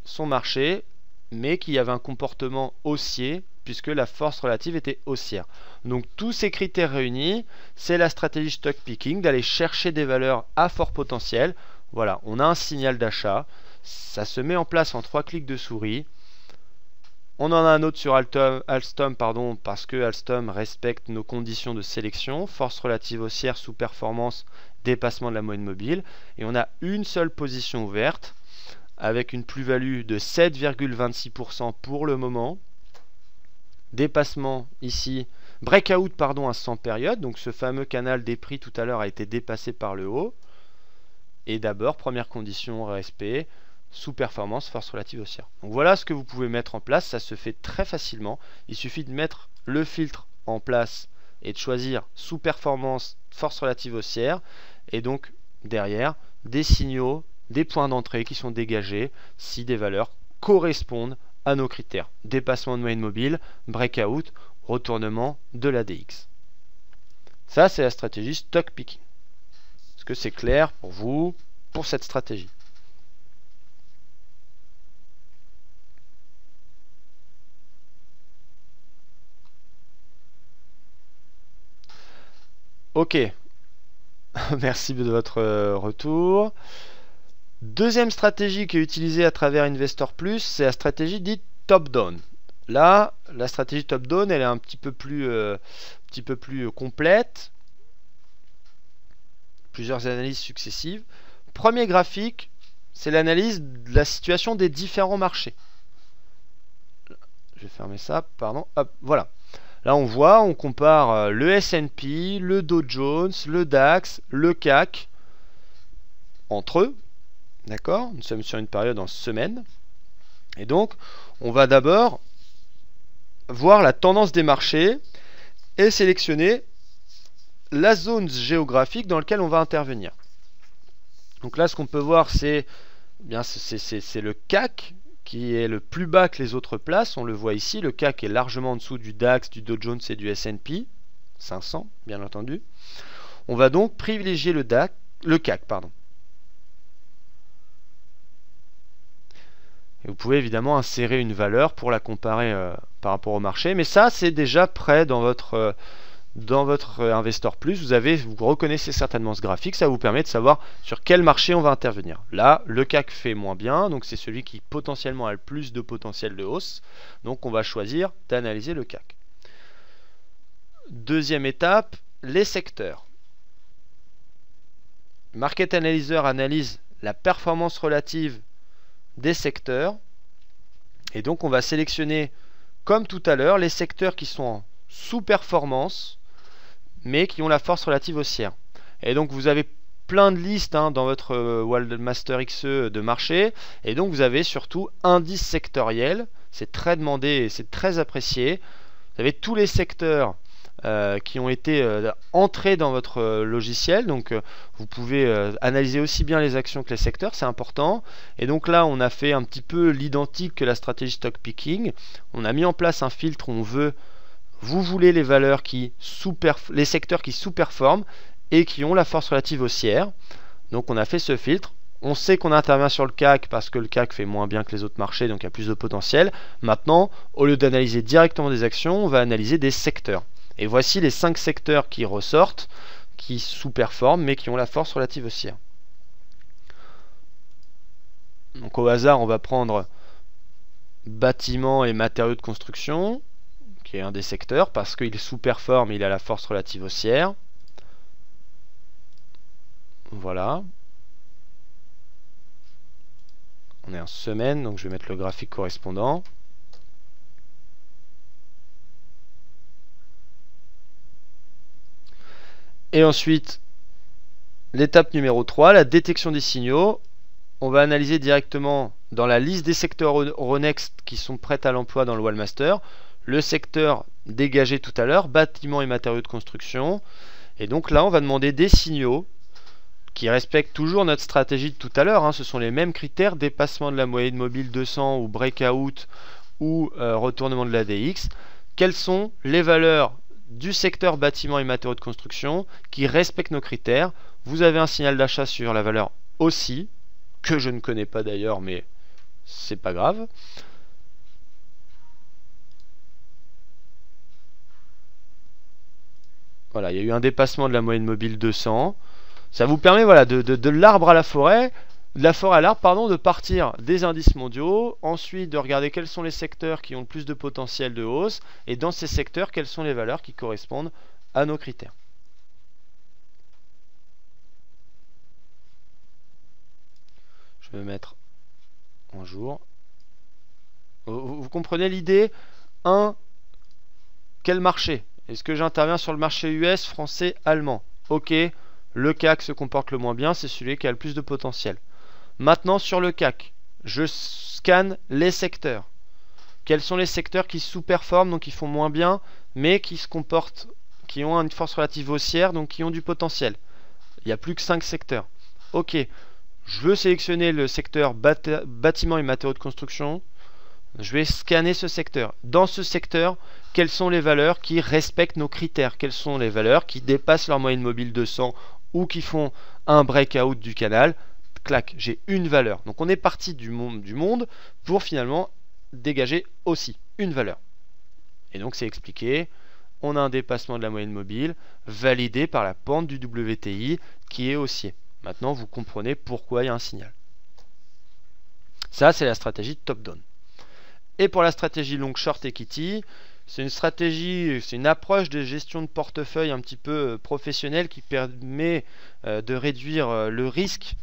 son marché, mais qui avait un comportement haussier, puisque la force relative était haussière. Donc tous ces critères réunis, c'est la stratégie stock picking, d'aller chercher des valeurs à fort potentiel. Voilà, on a un signal d'achat, ça se met en place en 3 clics de souris. On en a un autre sur Alstom, parce que Alstom respecte nos conditions de sélection, force relative haussière, sous-performance, dépassement de la moyenne mobile. Et on a une seule position ouverte, avec une plus-value de 7,26% pour le moment. Dépassement ici, breakout à 100 périodes, donc ce fameux canal des prix tout à l'heure a été dépassé par le haut. Et d'abord, première condition, respect, sous-performance, force relative haussière. Donc voilà ce que vous pouvez mettre en place, ça se fait très facilement. Il suffit de mettre le filtre en place et de choisir sous-performance, force relative haussière, et donc derrière des signaux, des points d'entrée qui sont dégagés si des valeurs correspondent à nos critères. Dépassement de moyenne mobile, breakout, retournement de l'ADX. Ça, c'est la stratégie stock picking. Est-ce que c'est clair pour vous, pour cette stratégie? Ok, merci de votre retour. Deuxième stratégie qui est utilisée à travers Investor Plus, c'est la stratégie dite top-down. Là, la stratégie top-down, elle est un petit peu plus complète. Plusieurs analyses successives. Premier graphique, c'est l'analyse de la situation des différents marchés. Je vais fermer ça, pardon. Hop, voilà. Là, on voit, on compare le S&P, le Dow Jones, le DAX, le CAC entre eux. D'accord? Nous sommes sur une période en semaine. Et donc, on va d'abord voir la tendance des marchés et sélectionner la zone géographique dans laquelle on va intervenir. Donc là, ce qu'on peut voir, c'est le CAC qui est le plus bas que les autres places. On le voit ici, le CAC est largement en dessous du DAX, du Dow Jones et du S&P 500, bien entendu. On va donc privilégier le CAC, pardon. Et vous pouvez évidemment insérer une valeur pour la comparer par rapport au marché, mais ça, c'est déjà prêt dans votre Investor Plus. Vous reconnaissez certainement ce graphique, ça vous permet de savoir sur quel marché on va intervenir. Là, le CAC fait moins bien, donc c'est celui qui potentiellement a le plus de potentiel de hausse. Donc on va choisir d'analyser le CAC. Deuxième étape, les secteurs. Market Analyzer analyse la performance relative des secteurs. Et donc on va sélectionner, comme tout à l'heure, les secteurs qui sont en sous-performance mais qui ont la force relative haussière. Et donc vous avez plein de listes dans votre WorldMaster XE de marché, et donc vous avez surtout indices sectoriels, c'est très demandé et c'est très apprécié. Vous avez tous les secteurs qui ont été entrés dans votre logiciel, donc vous pouvez analyser aussi bien les actions que les secteurs, c'est important. Et donc là on a fait un petit peu l'identique que la stratégie stock picking. On a mis en place un filtre où vous voulez les valeurs les secteurs qui sous-performent et qui ont la force relative haussière. Donc on a fait ce filtre. On sait qu'on intervient sur le CAC parce que le CAC fait moins bien que les autres marchés, donc il y a plus de potentiel. Maintenant, au lieu d'analyser directement des actions, on va analyser des secteurs. Et voici les 5 secteurs qui ressortent, qui sous-performent mais qui ont la force relative haussière. Donc au hasard, on va prendre bâtiments et matériaux de construction, qui est un des secteurs, parce qu'il sous-performe, il a la force relative haussière. Voilà. On est en semaine, donc je vais mettre le graphique correspondant. Et ensuite, l'étape numéro 3, la détection des signaux. On va analyser directement dans la liste des secteurs Euronext qui sont prêts à l'emploi dans le WorldMaster. Le secteur dégagé tout à l'heure, bâtiments et matériaux de construction. Et donc là, on va demander des signaux qui respectent toujours notre stratégie de tout à l'heure. Ce sont les mêmes critères, dépassement de la moyenne mobile 200 ou breakout ou retournement de l'ADX. Quelles sont les valeurs du secteur bâtiments et matériaux de construction qui respectent nos critères? Vous avez un signal d'achat sur la valeur aussi, que je ne connais pas d'ailleurs, mais c'est pas grave. Voilà, il y a eu un dépassement de la moyenne mobile 200. Ça vous permet de l'arbre à la forêt, de la forêt à l'arbre, pardon, de partir des indices mondiaux, ensuite de regarder quels sont les secteurs qui ont le plus de potentiel de hausse, et dans ces secteurs, quelles sont les valeurs qui correspondent à nos critères. Je vais mettre en jour. Vous comprenez l'idée? Quel marché? Est-ce que j'interviens sur le marché US, français, allemand? Ok, le CAC se comporte le moins bien, c'est celui qui a le plus de potentiel. Maintenant sur le CAC, je scanne les secteurs. Quels sont les secteurs qui sous-performent, donc qui font moins bien, mais qui se comportent, qui ont une force relative haussière, donc qui ont du potentiel? Il n'y a plus que 5 secteurs. Ok, je veux sélectionner le secteur bâtiments et matériaux de construction. Je vais scanner ce secteur. Dans ce secteur, quelles sont les valeurs qui respectent nos critères? Quelles sont les valeurs qui dépassent leur moyenne mobile 200 ou qui font un breakout du canal? Clac, j'ai une valeur. Donc on est parti du monde pour finalement dégager aussi une valeur. Et donc c'est expliqué. on a un dépassement de la moyenne mobile validé par la pente du WTI qui est haussier. Maintenant, vous comprenez pourquoi il y a un signal. Ça, c'est la stratégie de top-down. Et pour la stratégie long short equity, c'est une stratégie, c'est une approche de gestion de portefeuille un petit peu professionnelle qui permet de réduire le risque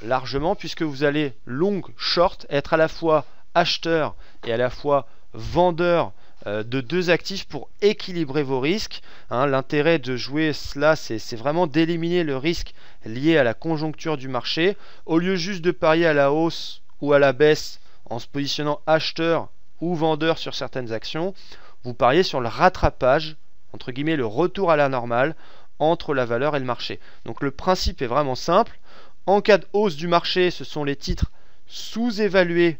largement, puisque vous allez long short être à la fois acheteur et à la fois vendeur de deux actifs pour équilibrer vos risques. L'intérêt de jouer cela, c'est vraiment d'éliminer le risque lié à la conjoncture du marché. Au lieu juste de parier à la hausse ou à la baisse en se positionnant acheteur ou vendeur sur certaines actions, vous pariez sur le rattrapage, entre guillemets le retour à la normale entre la valeur et le marché. Donc le principe est vraiment simple. En cas de hausse du marché, ce sont les titres sous-évalués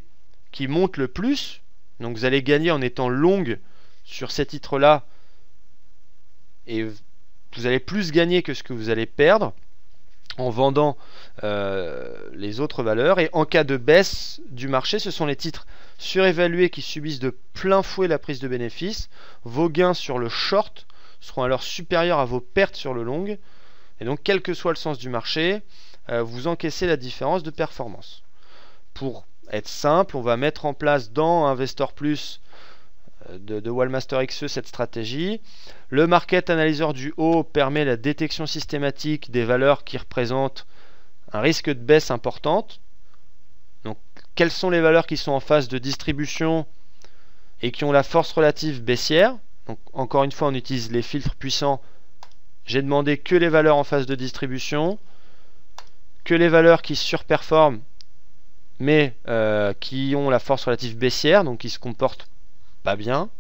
qui montent le plus. Donc vous allez gagner en étant long sur ces titres-là et vous allez plus gagner que ce que vous allez perdre en vendant les autres valeurs. Et en cas de baisse du marché, ce sont les titres surévalués qui subissent de plein fouet la prise de bénéfice. Vos gains sur le short seront alors supérieurs à vos pertes sur le long. Et donc, quel que soit le sens du marché, vous encaissez la différence de performance. Pour être simple, on va mettre en place dans Investor Plus de Wallmaster XE cette stratégie. Le Market Analyzer du haut permet la détection systématique des valeurs qui représentent un risque de baisse importante. Donc, quelles sont les valeurs qui sont en phase de distribution et qui ont la force relative baissière? Donc, encore une fois, on utilise les filtres puissants. J'ai demandé que les valeurs en phase de distribution, que les valeurs qui surperforment mais qui ont la force relative baissière, donc qui se comportent pas bien.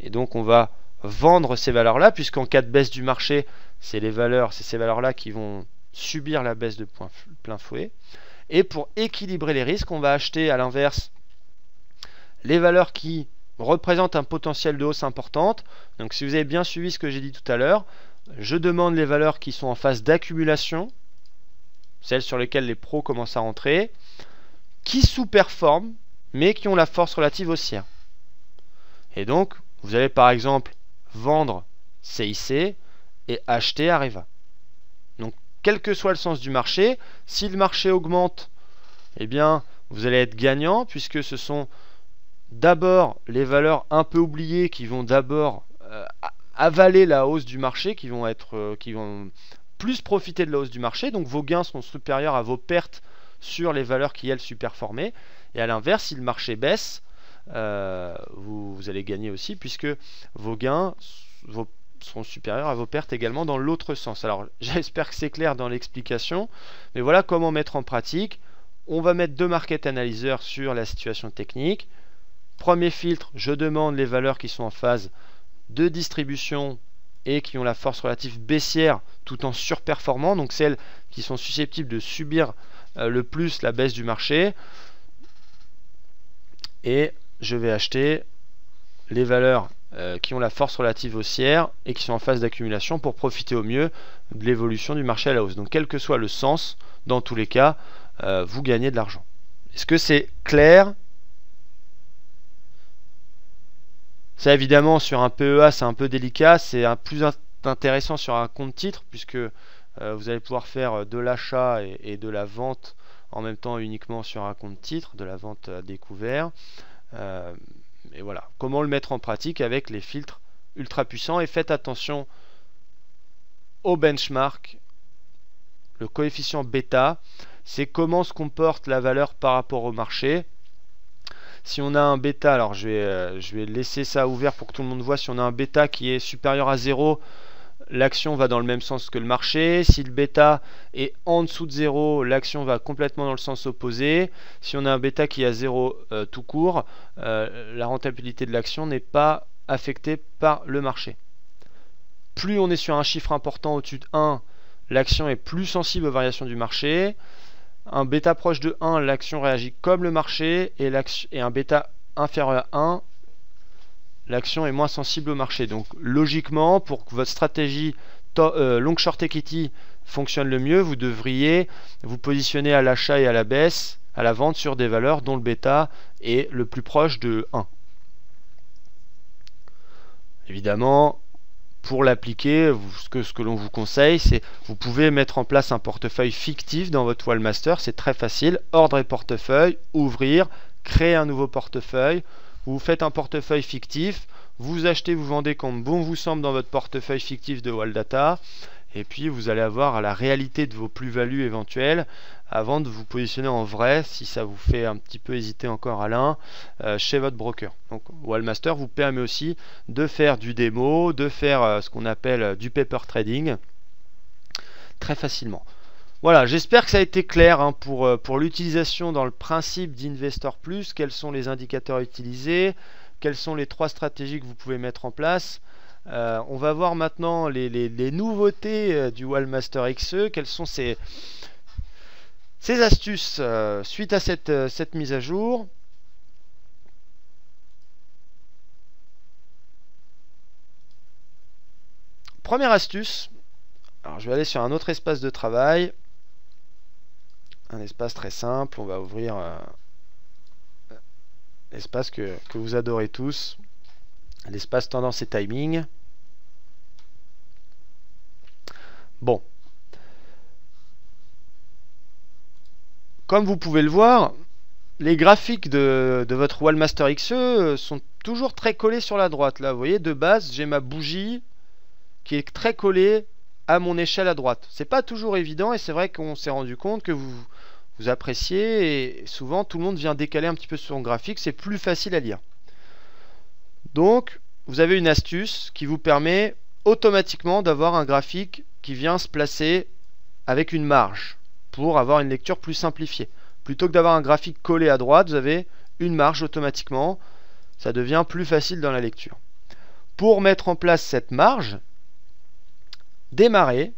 Et donc on va vendre ces valeurs-là, puisqu'en cas de baisse du marché, c'est ces valeurs-là qui vont subir la baisse de plein fouet. Et pour équilibrer les risques, on va acheter à l'inverse les valeurs qui représentent un potentiel de hausse importante. Donc si vous avez bien suivi ce que j'ai dit tout à l'heure, je demande les valeurs qui sont en phase d'accumulation, celles sur lesquelles les pros commencent à rentrer, qui sous-performent, mais qui ont la force relative haussière. Et donc, vous allez par exemple vendre CIC et acheter Areva. Donc, quel que soit le sens du marché, si le marché augmente, eh bien, vous allez être gagnant, puisque ce sont d'abord les valeurs un peu oubliées qui vont d'abord avaler la hausse du marché, qui vont plus profiter de la hausse du marché. Donc, vos gains sont supérieurs à vos pertes sur les valeurs qui, elles, superformaient. Et à l'inverse, si le marché baisse, vous allez gagner aussi, puisque vos gains seront supérieurs à vos pertes également dans l'autre sens. Alors, j'espère que c'est clair dans l'explication, mais voilà comment mettre en pratique. On va mettre deux market analyzers sur la situation technique. Premier filtre, je demande les valeurs qui sont en phase de distribution et qui ont la force relative baissière tout en surperformant, donc celles qui sont susceptibles de subir le plus la baisse du marché. Et je vais acheter les valeurs qui ont la force relative haussière et qui sont en phase d'accumulation pour profiter au mieux de l'évolution du marché à la hausse. Donc quel que soit le sens, dans tous les cas, vous gagnez de l'argent. Est-ce que c'est clair? Ça, évidemment, sur un PEA, c'est un peu délicat. C'est plus intéressant sur un compte titre, puisque vous allez pouvoir faire de l'achat et de la vente en même temps uniquement sur un compte titre, de la vente à découvert. Et voilà, comment le mettre en pratique avec les filtres ultra puissants. Et faites attention au benchmark, le coefficient bêta, c'est comment se comporte la valeur par rapport au marché. Si on a un bêta, alors je vais laisser ça ouvert pour que tout le monde voit. Si on a un bêta qui est supérieur à 0, l'action va dans le même sens que le marché. Si le bêta est en dessous de 0, l'action va complètement dans le sens opposé. Si on a un bêta qui est à 0 tout court, la rentabilité de l'action n'est pas affectée par le marché. Plus on est sur un chiffre important au-dessus de 1, l'action est plus sensible aux variations du marché. Un bêta proche de 1, l'action réagit comme le marché, et un bêta inférieur à 1, l'action est moins sensible au marché. Donc logiquement, pour que votre stratégie long short equity fonctionne le mieux, vous devriez vous positionner à l'achat et à la baisse, à la vente sur des valeurs dont le bêta est le plus proche de 1. Évidemment, pour l'appliquer, ce que l'on vous conseille, c'est vous pouvez mettre en place un portefeuille fictif dans votre Wallmaster. C'est très facile. Ordre et portefeuille, ouvrir, créer un nouveau portefeuille. Vous faites un portefeuille fictif. Vous achetez, vous vendez comme bon vous semble dans votre portefeuille fictif de Walldata. Et puis vous allez avoir la réalité de vos plus-values éventuelles avant de vous positionner en vrai, si ça vous fait un petit peu hésiter encore Alain, chez votre broker. Donc Wallmaster vous permet aussi de faire du démo, de faire ce qu'on appelle du paper trading très facilement. Voilà, j'espère que ça a été clair hein, pour l'utilisation dans le principe d'Investor Plus, quels sont les indicateurs utilisés, quelles sont les 3 stratégies que vous pouvez mettre en place. On va voir maintenant les nouveautés du Wallmaster XE, quelles sont ces astuces suite à cette mise à jour. Première astuce, alors je vais aller sur un autre espace de travail, un espace très simple, on va ouvrir l'espace que vous adorez tous, l'espace tendance et timing. Bon. Comme vous pouvez le voir, les graphiques de votre Wallmaster XE sont toujours très collés sur la droite. Là, vous voyez, de base, j'ai ma bougie qui est très collée à mon échelle à droite. C'est pas toujours évident et c'est vrai qu'on s'est rendu compte que vous appréciez et souvent tout le monde vient décaler un petit peu son graphique. C'est plus facile à lire. Donc, vous avez une astuce qui vous permet automatiquement d'avoir un graphique qui vient se placer avec une marge pour avoir une lecture plus simplifiée. Plutôt que d'avoir un graphique collé à droite, vous avez une marge automatiquement. Ça devient plus facile dans la lecture. Pour mettre en place cette marge, démarrer,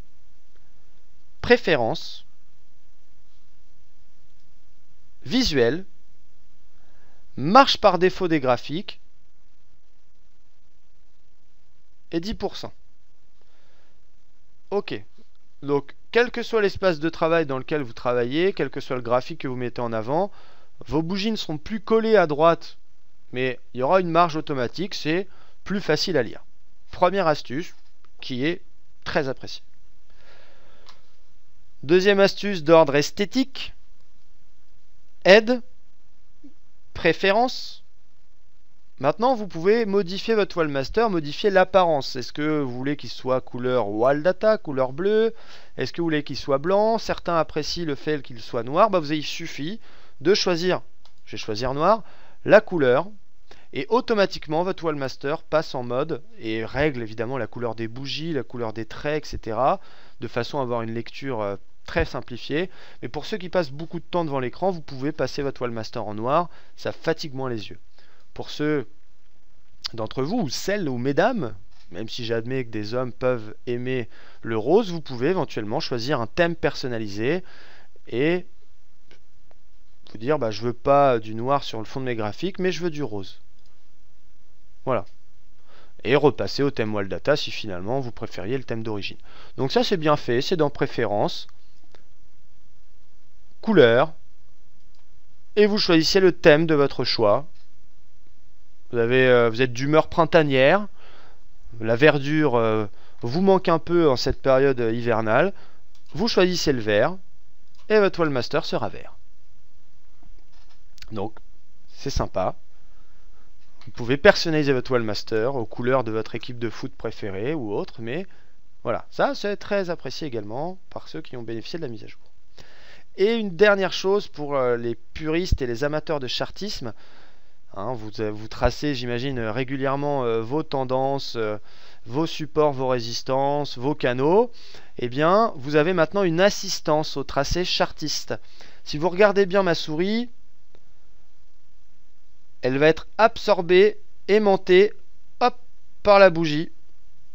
préférences, visuel, marge par défaut des graphiques et 10%. Ok. Donc, quel que soit l'espace de travail dans lequel vous travaillez, quel que soit le graphique que vous mettez en avant, vos bougies ne seront plus collées à droite, mais il y aura une marge automatique, c'est plus facile à lire. Première astuce qui est très appréciée. Deuxième astuce d'ordre esthétique, aide, préférence. Maintenant, vous pouvez modifier votre Wallmaster, modifier l'apparence. Est-ce que vous voulez qu'il soit couleur Walldata, couleur bleue? Est-ce que vous voulez qu'il soit blanc? Certains apprécient le fait qu'il soit noir. Il suffit de choisir, je vais choisir noir, la couleur. Et automatiquement, votre Wallmaster passe en mode et règle évidemment la couleur des bougies, la couleur des traits, etc. De façon à avoir une lecture très simplifiée. Mais pour ceux qui passent beaucoup de temps devant l'écran, vous pouvez passer votre Wallmaster en noir. Ça fatigue moins les yeux. Pour ceux d'entre vous, ou celles ou mesdames, même si j'admets que des hommes peuvent aimer le rose, vous pouvez éventuellement choisir un thème personnalisé et vous dire je veux pas du noir sur le fond de mes graphiques, mais je veux du rose. Voilà. Et repasser au thème Walldata si finalement vous préfériez le thème d'origine. Donc ça c'est bien fait, c'est dans préférences, couleur, et vous choisissez le thème de votre choix. Vous êtes d'humeur printanière, la verdure vous manque un peu en cette période hivernale, vous choisissez le vert, et votre Wallmaster sera vert. Donc, c'est sympa. Vous pouvez personnaliser votre Wallmaster aux couleurs de votre équipe de foot préférée ou autre, mais voilà, ça c'est très apprécié également par ceux qui ont bénéficié de la mise à jour. Et une dernière chose pour les puristes et les amateurs de chartisme, hein, vous tracez, j'imagine, régulièrement vos tendances, vos supports, vos résistances, vos canaux. Eh bien, vous avez maintenant une assistance au tracé chartiste. Si vous regardez bien ma souris, elle va être absorbée, aimantée, hop, par la bougie,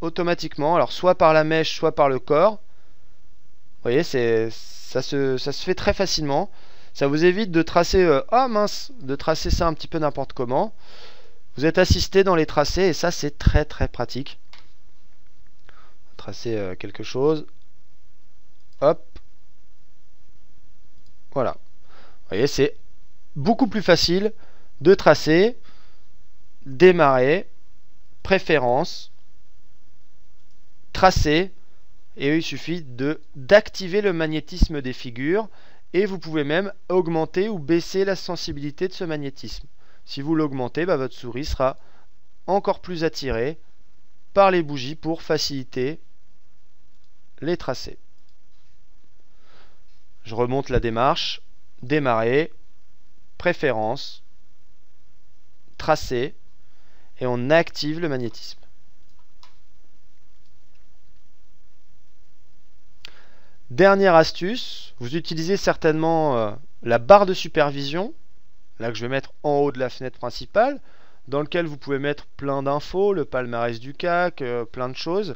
automatiquement. Alors, soit par la mèche, soit par le corps. Vous voyez, ça se fait très facilement. Ça vous évite de tracer, de tracer ça un petit peu n'importe comment. Vous êtes assisté dans les tracés et ça, c'est très très pratique. Tracer quelque chose. Hop. Voilà. Vous voyez, c'est beaucoup plus facile de tracer, démarrer, préférences, tracer, et il suffit d'activer le magnétisme des figures, et vous pouvez même augmenter ou baisser la sensibilité de ce magnétisme. Si vous l'augmentez, votre souris sera encore plus attirée par les bougies pour faciliter les tracés. Je remonte la démarche, démarrer, préférences, tracer, et on active le magnétisme. Dernière astuce, vous utilisez certainement la barre de supervision, là que je vais mettre en haut de la fenêtre principale, dans lequel vous pouvez mettre plein d'infos, le palmarès du CAC, plein de choses.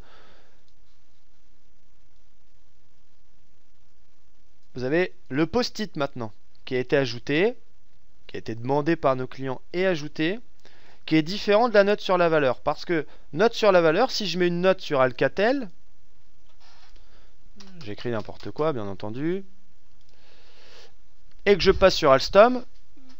Vous avez le post-it maintenant, qui a été ajouté, qui a été demandé par nos clients et ajouté, qui est différent de la note sur la valeur. Parce que note sur la valeur, si je mets une note sur Alcatel, j'écris n'importe quoi bien entendu, et que je passe sur Alstom,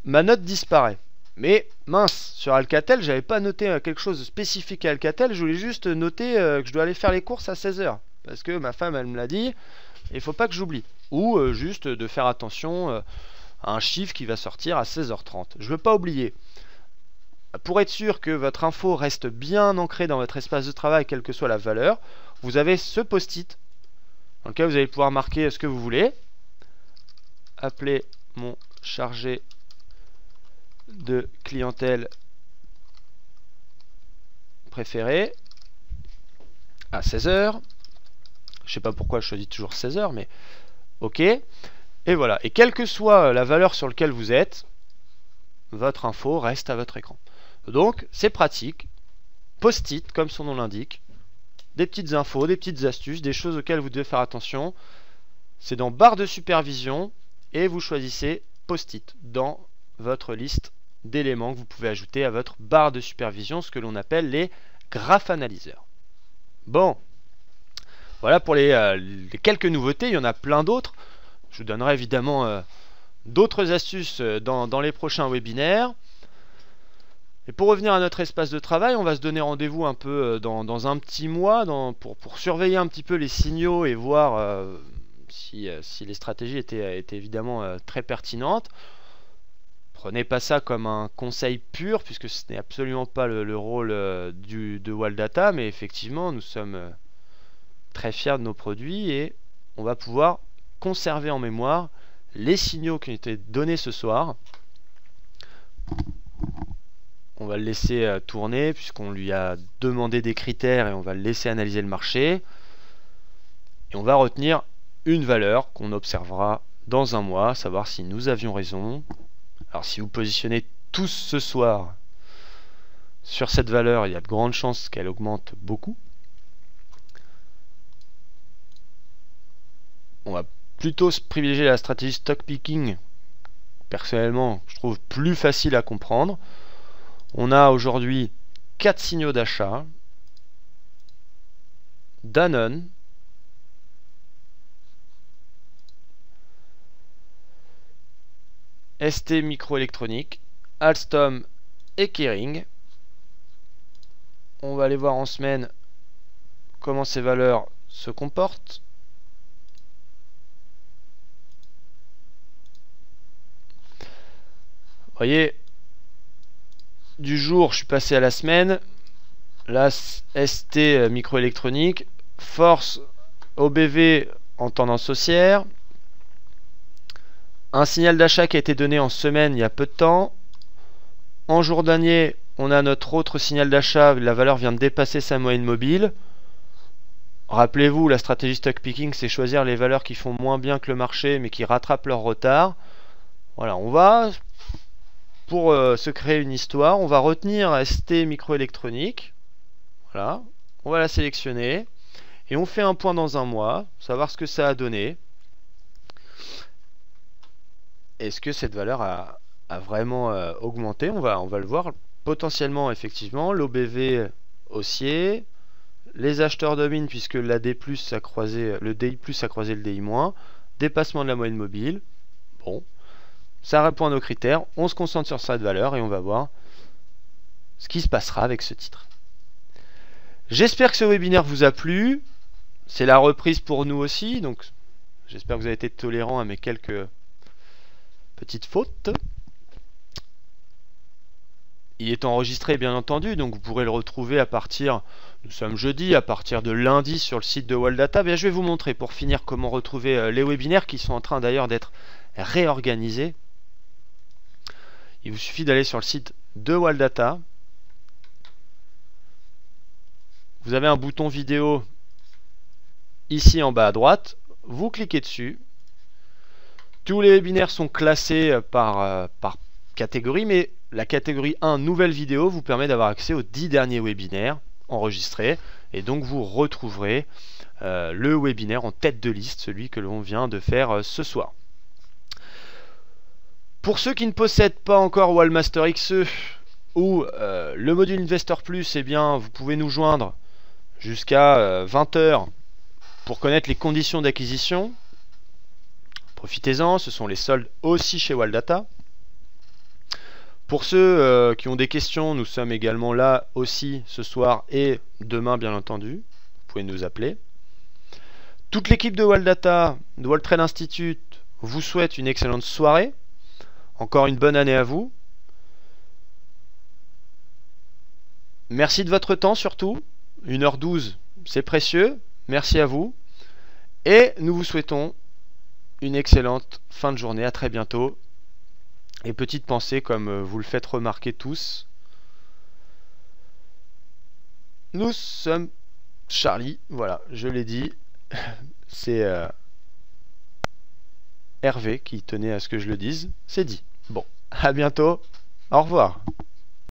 ma note disparaît. Mais mince, sur Alcatel, j'avais pas noté quelque chose de spécifique à Alcatel, je voulais juste noter que je dois aller faire les courses à 16 h. Parce que ma femme, elle me l'a dit, et il faut pas que j'oublie. Ou juste de faire attention à un chiffre qui va sortir à 16h30. Je veux pas oublier. Pour être sûr que votre info reste bien ancrée dans votre espace de travail, quelle que soit la valeur, vous avez ce post-it dans lequel vous allez pouvoir marquer ce que vous voulez. Appeler mon chargé de clientèle préféré à 16 h. Je sais pas pourquoi je choisis toujours 16 h, mais ok. Et voilà. Et quelle que soit la valeur sur laquelle vous êtes, votre info reste à votre écran. Donc, c'est pratique. Post-it, comme son nom l'indique. Des petites infos, des petites astuces, des choses auxquelles vous devez faire attention. C'est dans barre de supervision et vous choisissez post-it dans votre liste d'éléments que vous pouvez ajouter à votre barre de supervision, ce que l'on appelle les graphes analyseurs. Bon, voilà pour les quelques nouveautés, il y en a plein d'autres. Je vous donnerai évidemment d'autres astuces dans les prochains webinaires. Et pour revenir à notre espace de travail, on va se donner rendez-vous un peu dans un petit mois pour surveiller un petit peu les signaux et voir si les stratégies étaient évidemment très pertinentes. Prenez pas ça comme un conseil pur, puisque ce n'est absolument pas le rôle de Waldata, mais effectivement, nous sommes très fiers de nos produits et on va pouvoir conserver en mémoire les signaux qui ont été donnés ce soir. On va le laisser tourner puisqu'on lui a demandé des critères et on va le laisser analyser le marché. Et on va retenir une valeur qu'on observera dans un mois, savoir si nous avions raison. Alors si vous positionnez tous ce soir sur cette valeur, il y a de grandes chances qu'elle augmente beaucoup. On va plutôt se privilégier la stratégie stock picking. Personnellement, je trouve plus facile à comprendre. On a aujourd'hui 4 signaux d'achat. Danone, ST Microélectronique, Alstom et Kering. On va aller voir en semaine comment ces valeurs se comportent. Vous voyez, du jour, je suis passé à la semaine. Là, ST Microélectronique, force OBV en tendance haussière. Un signal d'achat qui a été donné en semaine il y a peu de temps. En jour dernier, on a notre autre signal d'achat. La valeur vient de dépasser sa moyenne mobile. Rappelez-vous, la stratégie stock picking, c'est choisir les valeurs qui font moins bien que le marché, mais qui rattrapent leur retard. Voilà, on va... Pour se créer une histoire, on va retenir ST Microélectronique. Voilà, on va la sélectionner et on fait un point dans un mois, savoir ce que ça a donné. Est-ce que cette valeur a vraiment augmenté? On va le voir potentiellement effectivement. L'OBV haussier, les acheteurs dominent puisque l'AD+ a croisé le DI+ a croisé le DI-, dépassement de la moyenne mobile. Bon. Ça répond à nos critères, on se concentre sur cette valeur et on va voir ce qui se passera avec ce titre. J'espère que ce webinaire vous a plu. C'est la reprise pour nous aussi, donc j'espère que vous avez été tolérants à mes quelques petites fautes. Il est enregistré bien entendu, donc vous pourrez le retrouver à partir, nous sommes jeudi, à partir de lundi sur le site de Waldata. Bien, je vais vous montrer pour finir comment retrouver les webinaires qui sont en train d'ailleurs d'être réorganisés. Il vous suffit d'aller sur le site de Waldata. Vous avez un bouton vidéo ici en bas à droite. Vous cliquez dessus. Tous les webinaires sont classés par catégorie, mais la catégorie 1 nouvelle vidéo vous permet d'avoir accès aux 10 derniers webinaires enregistrés, et donc vous retrouverez le webinaire en tête de liste, celui que l'on vient de faire ce soir. Pour ceux qui ne possèdent pas encore Waldmaster XE ou le module Investor Plus, eh bien vous pouvez nous joindre jusqu'à 20 h pour connaître les conditions d'acquisition. Profitez-en, ce sont les soldes aussi chez Waldata. Pour ceux qui ont des questions, nous sommes également là aussi ce soir et demain bien entendu. Vous pouvez nous appeler. Toute l'équipe de Waldata, de World Trade Institute, vous souhaite une excellente soirée. Encore une bonne année à vous. Merci de votre temps surtout. 1h12, c'est précieux. Merci à vous. Et nous vous souhaitons une excellente fin de journée. À très bientôt. Et petite pensée, comme vous le faites remarquer tous, nous sommes Charlie, voilà, je l'ai dit, c'est Hervé qui tenait à ce que je le dise, c'est dit. Bon, à bientôt, au revoir.